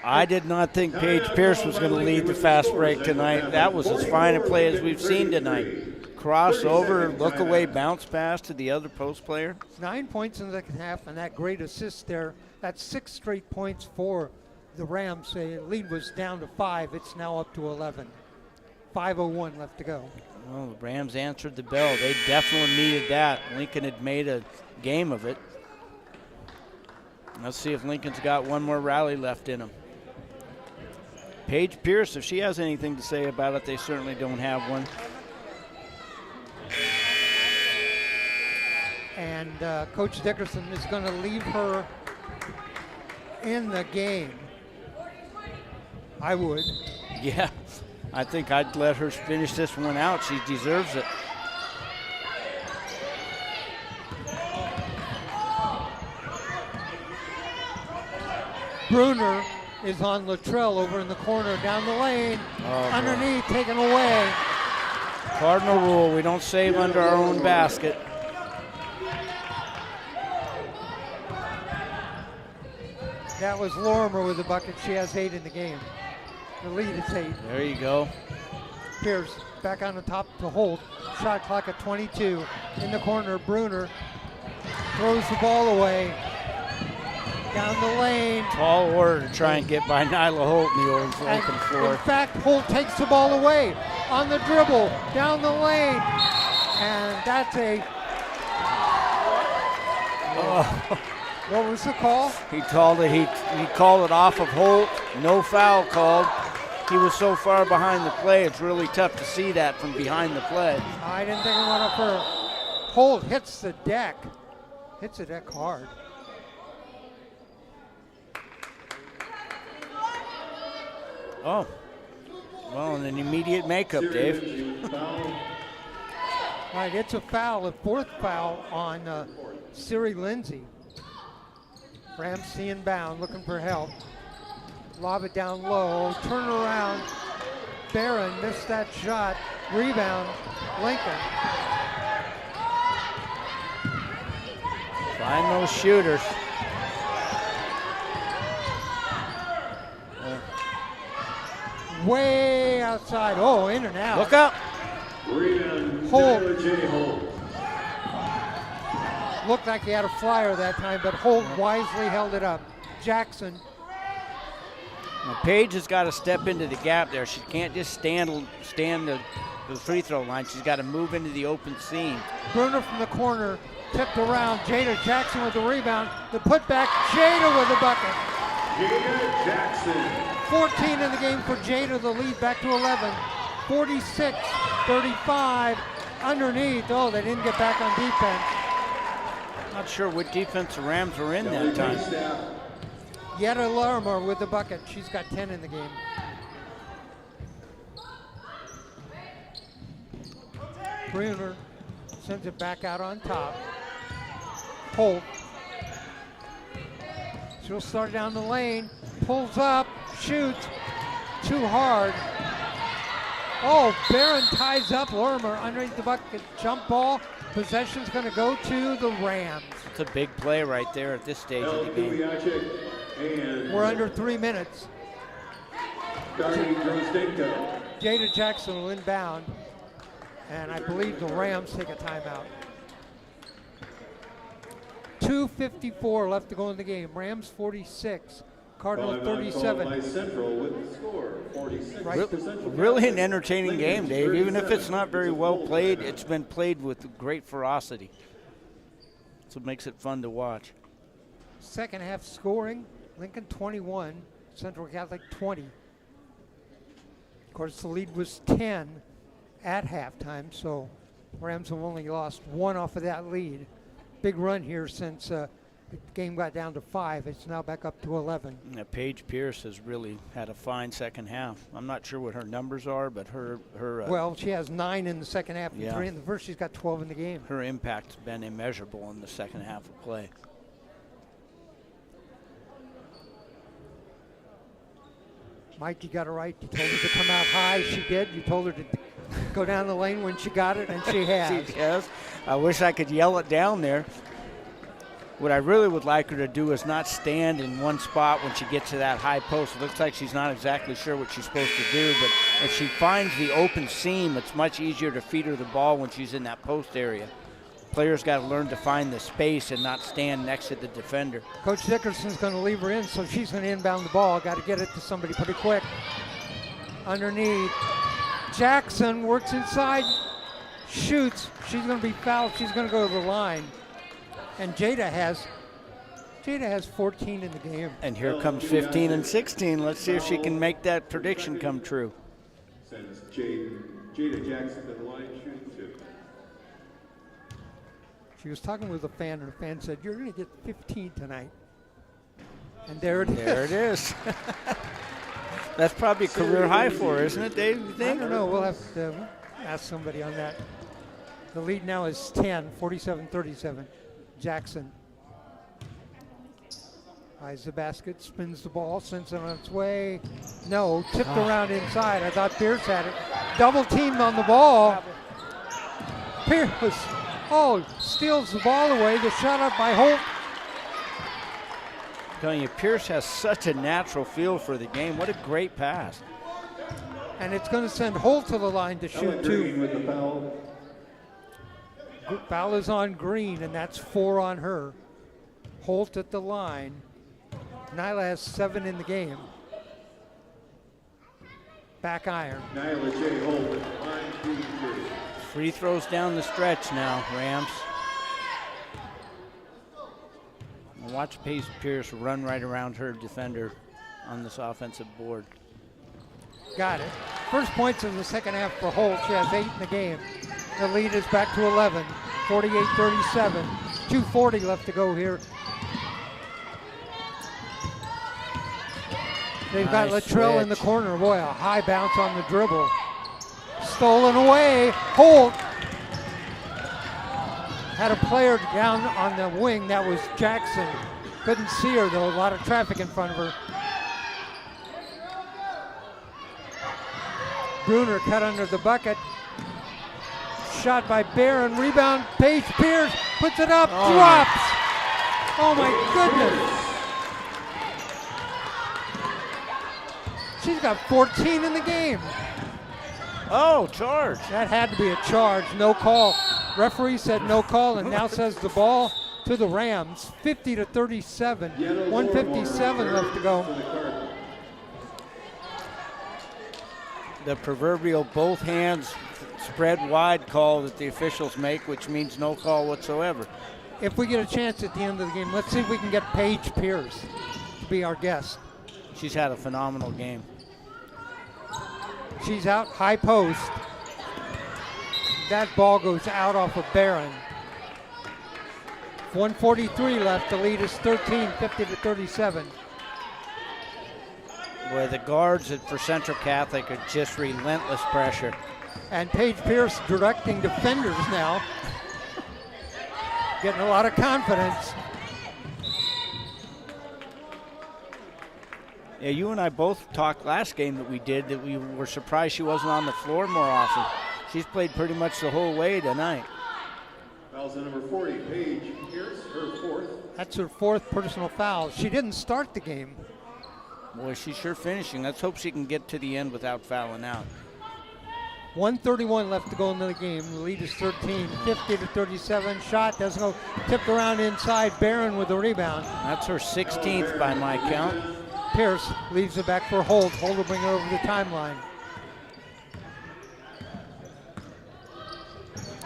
I did not think Paige Pierce was going to lead the fast break tonight. That was as fine a play as we've seen tonight. Crossover, look away, bounce pass to the other post player. 9 points in the second half, and that great assist there. That's 6 straight points for the Rams. The lead was down to 5. It's now up to 11. 5:01 left to go. Well, the Rams answered the bell. They definitely needed that. Lincoln had made a game of it. Let's see if Lincoln's got one more rally left in them. Paige Pierce, if she has anything to say about it, they certainly don't have one. And Coach Dickerson is going to leave her in the game. I would. Yeah, I think I'd let her finish this one out. She deserves it. Bruner is on Luttrell over in the corner, down the lane, underneath, taken away. Cardinal rule, we don't save under our own basket. That was Lorimer with the bucket. She has 8 in the game. The lead is 8. There you go. Pierce back on the top to Holt. Shot clock at 22. In the corner, Bruner throws the ball away. Down the lane. Tall order to try and get by Nyla Holt in the open floor. In fact, Holt takes the ball away on the dribble, down the lane. And that's a... What was the call? He called it. He called it off of Holt. No foul called. He was so far behind the play. It's really tough to see that from behind the play. I didn't think it went up for Holt. Hits the deck. Hits the deck hard. Oh, well, an immediate makeup, Dave. All right, it's a foul, a 4th foul on Siri Lindsay. Rams inbound, looking for help. Lob it down low. Turn around. Barron missed that shot. Rebound. Lincoln. Find those shooters. Way outside. Oh, in and out. Look up. Holt. Looked like he had a flyer that time, but Holt wisely held it up. Jackson. Now, Paige has got to step into the gap there. She can't just stand the free throw line. She's got to move into the open seam. Bruner from the corner, tipped around. Jada Jackson with the rebound. The putback, Jada with the bucket. Jada Jackson. 14 in the game for Jada, the lead back to 11. 46-35 underneath. Oh, they didn't get back on defense. Not sure what defense the Rams were in that time. Yetta Larmer with the bucket. She's got 10 in the game. Bruner sends it back out on top. Holt. She'll start down the lane. Pulls up. Shoots. Too hard. Oh, Barron ties up Lermer underneath the bucket. Jump ball. Possession's going to go to the Rams. It's a big play right there at this stage of the game. We're under 3 minutes. Jada Jackson will inbound. And I believe the Rams take a timeout. 2:54 left to go in the game. Rams 46. Cardinals 37. Really an entertaining game, Dave. Even if it's not very well played, it's been played with great ferocity. So it makes it fun to watch. Second half scoring, Lincoln 21, Central Catholic 20. Of course, the lead was 10 at halftime, so Rams have only lost 1 off of that lead. Big run here since the game got down to 5. It's now back up to 11. Yeah, Paige Pierce has really had a fine second half. I'm not sure what her numbers are, but her well, she has 9 in the second half and yeah. 3 in the first. She's got 12 in the game. Her impact's been immeasurable in the second half of play. Mike, you got it right. You told her to come out high. She did. You told her to go down the lane when she got it, and she has. She has. I wish I could yell it down there. What I really would like her to do is not stand in one spot when she gets to that high post. It looks like she's not exactly sure what she's supposed to do, but if she finds the open seam, it's much easier to feed her the ball when she's in that post area. Players got to learn to find the space and not stand next to the defender. Coach Dickerson's going to leave her in, so she's going to inbound the ball. Got to get it to somebody pretty quick. Underneath. Jackson works inside, shoots. She's going to be fouled. She's going to go to the line. And Jada has 14 in the game. And here comes 15 and 16. Let's see if she can make that prediction come true. Sends Jada Jackson to the line, shooting 2. She was talking with a fan, and the fan said, "You're going to get 15 tonight." And there it is. There it is. That's probably a career high for her, isn't it, Dave, you think? I don't know. We'll have to ask somebody on that. The lead now is 10, 47-37. Jackson eyes the basket, spins the ball, sends it on its way. No, tipped around inside. I thought Pierce had it. Double teamed on the ball. Pierce, steals the ball away. The shot up by Holt. I'm telling you, Pierce has such a natural feel for the game. What a great pass. And it's going to send Holt to the line to shoot 2. With the foul. Foul is on Green, and that's 4 on her. Holt at the line. Nyla has 7 in the game. Back iron. Nyla J. Holt, line 3. Free throws down the stretch now, Rams. And watch Paige Pierce run right around her defender on this offensive board. Got it. First points of the second half for Holt. She has 8 in the game. The lead is back to 11, 48-37. 2:40 left to go here. They've got Nice Latrell in the switch. corner. Boy, a high bounce on the dribble. Stolen away. Holt had a player down on the wing. That was Jackson. Couldn't see her, though. A lot of traffic in front of her. Bruner cut under the bucket. Shot by Barron. Rebound. Paige Pierce puts it up. Drops. Oh my goodness. She's got 14 in the game. Oh, charge. That had to be a charge. No call. Referee said no call and now says the ball to the Rams. 50-37. 1:57 left to go. The proverbial both hands spread wide call that the officials make, which means no call whatsoever. If we get a chance at the end of the game, let's see if we can get Paige Pierce to be our guest. She's had a phenomenal game. She's out high post. That ball goes out off of Barron. 1:43 left. The lead is 13, 50-37. Boy, the guards for Central Catholic are just relentless pressure. And Paige Pierce directing defenders now. Getting a lot of confidence. Yeah, you and I both talked last game that we did that we were surprised she wasn't on the floor more often. She's played pretty much the whole way tonight. Fouls on number 40, Paige Pierce, her fourth. That's her fourth personal foul. She didn't start the game. Boy, she's sure finishing. Let's hope she can get to the end without fouling out. 1:31 left to go in the game. The lead is 13, 50-37. Shot doesn't go. Tipped around inside. Barron with the rebound. That's her 16th by my count. Pierce leaves it back for Holt. Holt will bring it over the timeline.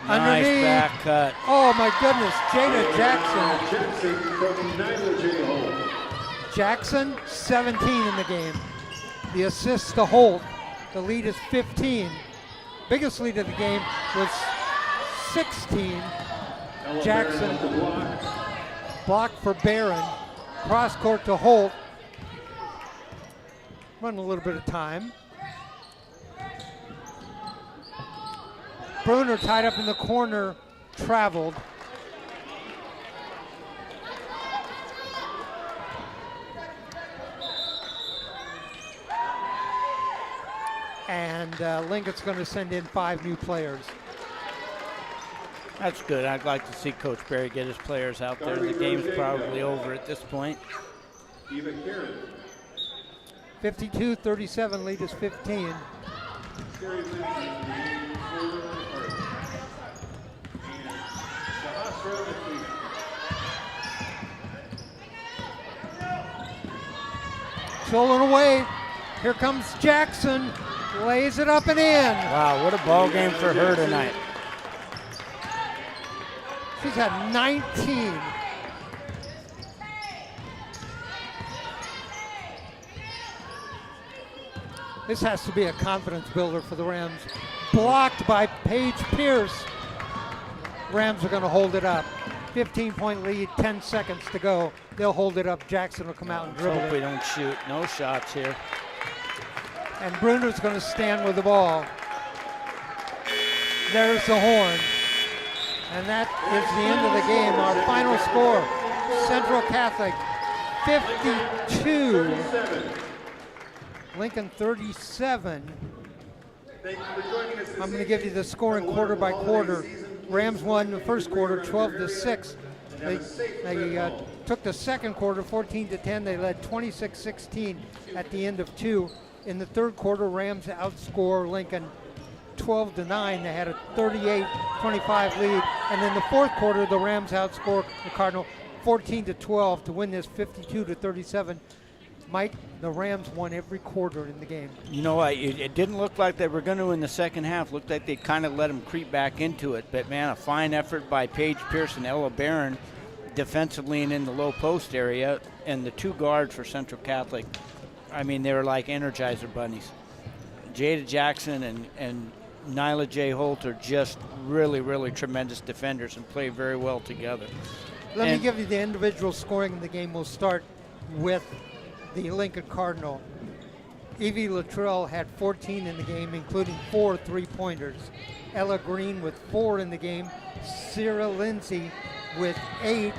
Nice Underneath. back cut. Oh my goodness, Jada Jackson. Jackson from Nyla J. Holt. Jackson, 17 in the game. The assist to Holt. The lead is 15. Biggest lead of the game was 16. Jackson block for Barron. Cross court to Holt. Run a little bit of time. Bruner tied up in the corner, traveled. And Lincoln's going to send in 5 new players. That's good. I'd like to see Coach Berry get his players out there. The game's probably over at this point. Eva Karen. 52-37, lead is 15. Carrie Lindsay from the Cardinals. And Sahasra Athena. Stolen away. Here comes Jackson. Lays it up and in. Wow, what a ball game for her tonight. She's had 19. This has to be a confidence builder for the Rams. Blocked by Paige Pierce. Rams are going to hold it up. 15-point lead, 10 seconds to go. They'll hold it up. Jackson will come out and dribble Hope we it. don't shoot. No shots here. And Bruner's going to stand with the ball. There's the horn. And that is the end of the game. Our final score, Central Catholic 52, Lincoln 37. I'm going to give you the scoring quarter by quarter. Rams won the first quarter 12-6. They took the second quarter 14-10. They led 26-16 at the end of 2. In the third quarter, Rams outscore Lincoln 12-9. They had a 38-25 lead. And in the fourth quarter, the Rams outscore the Cardinals 14-12 to win this 52-37. Mike, the Rams won every quarter in the game. You know what? It didn't look like they were going to in the second half. Looked like they kind of let them creep back into it. But, man, a fine effort by Paige Pierce and Ella Barron defensively and in the low post area. And the 2 guards for Central Catholic, I mean, they were like Energizer bunnies. Jada Jackson and Nyla J. Holt are just really, really tremendous defenders and play very well together. Let me give you the individual scoring in the game. We'll start with the Lincoln Cardinal. Evie Luttrell had 14 in the game, including 4 3-pointers. Ella Green with 4 in the game. Sierra Lindsay with 8.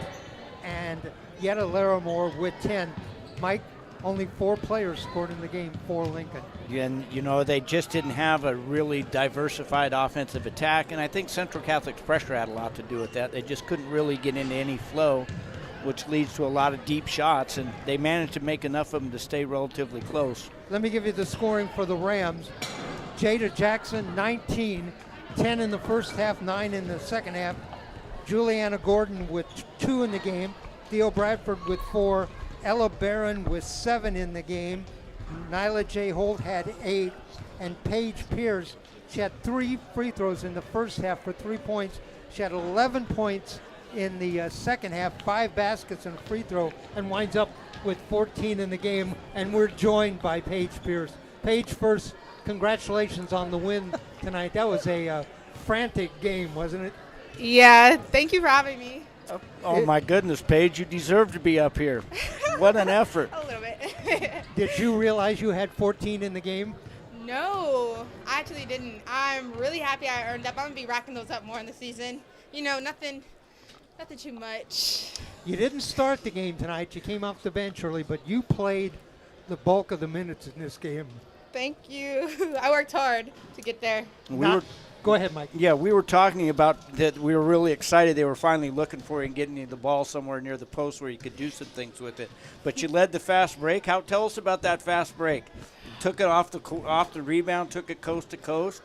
And Yetta Larimore with 10. Mike, Only 4 players scored in the game for Lincoln. And, they just didn't have a really diversified offensive attack, and I think Central Catholic's pressure had a lot to do with that. They just couldn't really get into any flow, which leads to a lot of deep shots, and they managed to make enough of them to stay relatively close. Let me give you the scoring for the Rams. Jada Jackson, 19, 10 in the first half, 9 in the second half. Juliana Gordon with 2 in the game. Theo Bradford with 4. Ella Barron with 7 in the game. Nyla J. Holt had 8. And Paige Pierce, she had 3 free throws in the first half for 3 points. She had 11 points in the second half, 5 baskets and a free throw, and winds up with 14 in the game. And we're joined by Paige Pierce. Paige, first, congratulations on the win tonight. That was a frantic game, wasn't it? Yeah, thank you for having me. Oh, my goodness, Paige, you deserve to be up here. What an effort. A little bit. Did you realize you had 14 in the game? No, I actually didn't. I'm really happy I earned up. I'm going to be racking those up more in the season. Nothing too much. You didn't start the game tonight. You came off the bench early, but you played the bulk of the minutes in this game. Thank you. I worked hard to get there. Go ahead, Mike. Yeah, we were talking about that. We were really excited. They were finally looking for you and getting you the ball somewhere near the post where you could do some things with it. But you led the fast break. Tell us about that fast break. You took it off the rebound, took it coast to coast,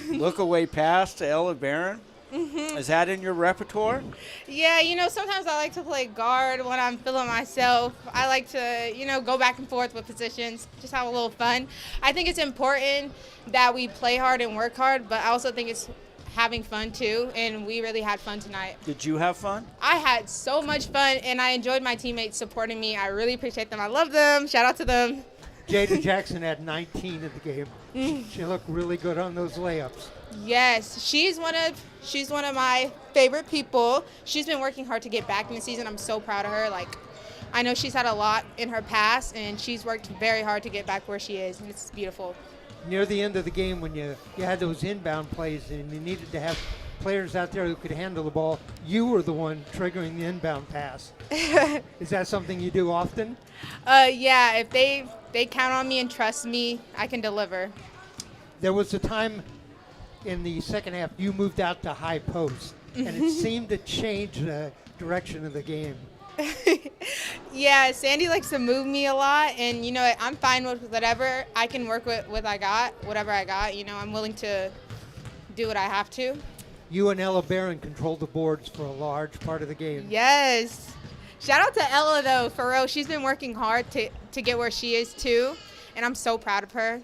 look away pass to Ella Barron. Mm-hmm. Is that in your repertoire? Yeah, sometimes I like to play guard when I'm feeling myself. I like to, go back and forth with positions, just have a little fun. I think it's important that we play hard and work hard, but I also think it's having fun too, and we really had fun tonight. Did you have fun? I had so much fun, and I enjoyed my teammates supporting me. I really appreciate them. I love them. Shout out to them. Jada Jackson had 19 in the game. She looked really good on those layups. Yes, she's one of my favorite people. She's been working hard to get back in the season. I'm so proud of her. I know she's had a lot in her past, and she's worked very hard to get back where she is, and it's beautiful. Near the end of the game, when you had those inbound plays and you needed to have players out there who could handle the ball, you were the one triggering the inbound pass. Is that something you do often? Yeah, if they count on me and trust me, I can deliver. There was a time in the second half you moved out to high post, and it seemed to change the direction of the game. Yeah, Sandy likes to move me a lot, and I'm fine with whatever. I can work with whatever I got. I'm willing to do what I have to. You and Ella Barron controlled the boards for a large part of the game. Yes. Shout out to Ella, though, for real. She's been working hard to get where she is, too, and I'm so proud of her.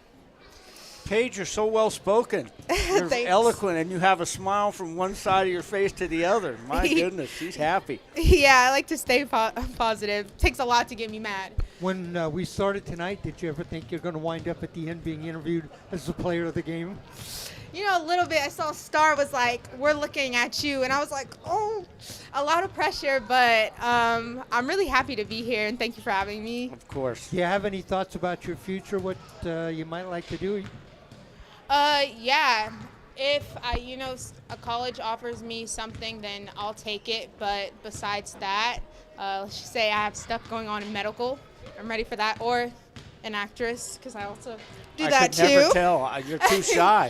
Paige, you're so well-spoken. You're eloquent, and you have a smile from one side of your face to the other. My goodness, she's happy. Yeah, I like to stay positive. It takes a lot to get me mad. When we started tonight, did you ever think you're going to wind up at the end being interviewed as the player of the game? A little bit. I saw Star was like, "We're looking at you," and I was like, "Oh, a lot of pressure." But I'm really happy to be here, and thank you for having me. Of course. Do you have any thoughts about your future? What you might like to do? Yeah. If a college offers me something, then I'll take it. But besides that, let's just say I have stuff going on in medical. I'm ready for that, or an actress, because I also do that too. I could never tell. You're too shy.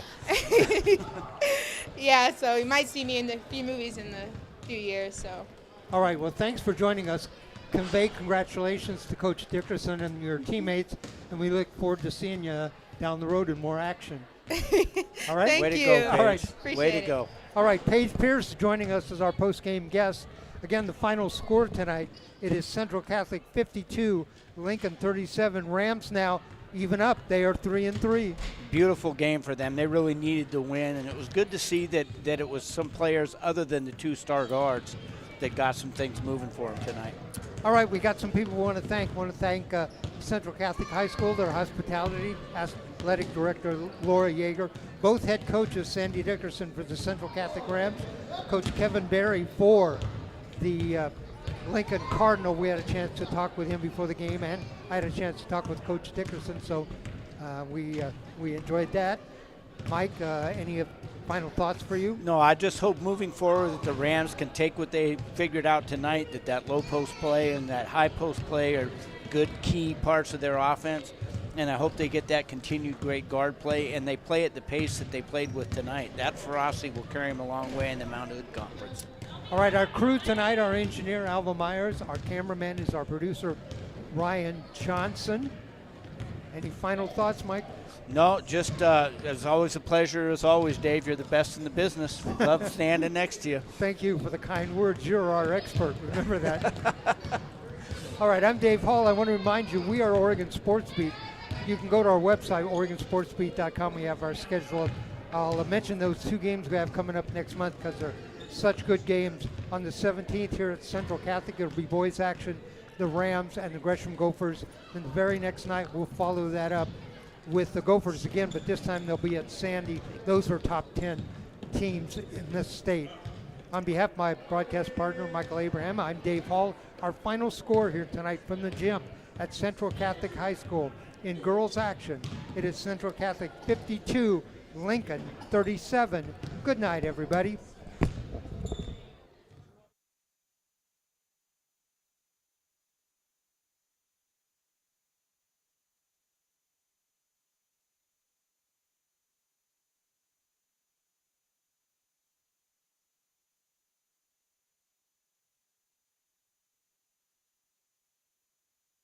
Yeah, so you might see me in a few movies in a few years. So. All right. Well, thanks for joining us. Convey congratulations to Coach Dickerson and your teammates, and we look forward to seeing you down the road in more action. All right. Thank Way to you. go, Paige. All right. Appreciate Way to it. go. All right, Paige Pierce joining us as our post-game guest. Again, the final score tonight, it is Central Catholic 52, Lincoln 37. Rams now even up. They are 3-3. Beautiful game for them. They really needed to win, and it was good to see that it was some players other than the 2 star guards that got some things moving for them tonight. All right, we got some people we want to thank. Central Catholic High School, their hospitality, athletic director Laura Yeager, both head coaches Sandy Dickerson for the Central Catholic Rams, Coach Kevin Berry for the Lincoln Cardinal. We had a chance to talk with him before the game, and I had a chance to talk with Coach Dickerson, so we enjoyed that. Mike, any final thoughts for you? No, I just hope moving forward that the Rams can take what they figured out tonight, that low post play and that high post play are good key parts of their offense, and I hope they get that continued great guard play, and they play at the pace that they played with tonight. That ferocity will carry them a long way in the Mount Hood Conference. All right, our crew tonight, our engineer, Alva Myers. Our cameraman is our producer, Ryan Johnson. Any final thoughts, Mike? No, just as always a pleasure. As always, Dave, you're the best in the business. Love standing next to you. Thank you for the kind words. You're our expert. Remember that. All right, I'm Dave Hall. I want to remind you, we are Oregon Sports Beat. You can go to our website, OregonSportsBeat.com. We have our schedule. I'll mention those 2 games we have coming up next month because they're such good games. On the 17th here at Central Catholic, it'll be boys action, the Rams and the Gresham Gophers. And the very next night, we'll follow that up with the Gophers again, but this time they'll be at Sandy. Those are top 10 teams in this state. On behalf of my broadcast partner, Michael Abraham, I'm Dave Hall. Our final score here tonight from the gym at Central Catholic High School. In girls action, it is Central Catholic 52, Lincoln 37. Good night, everybody.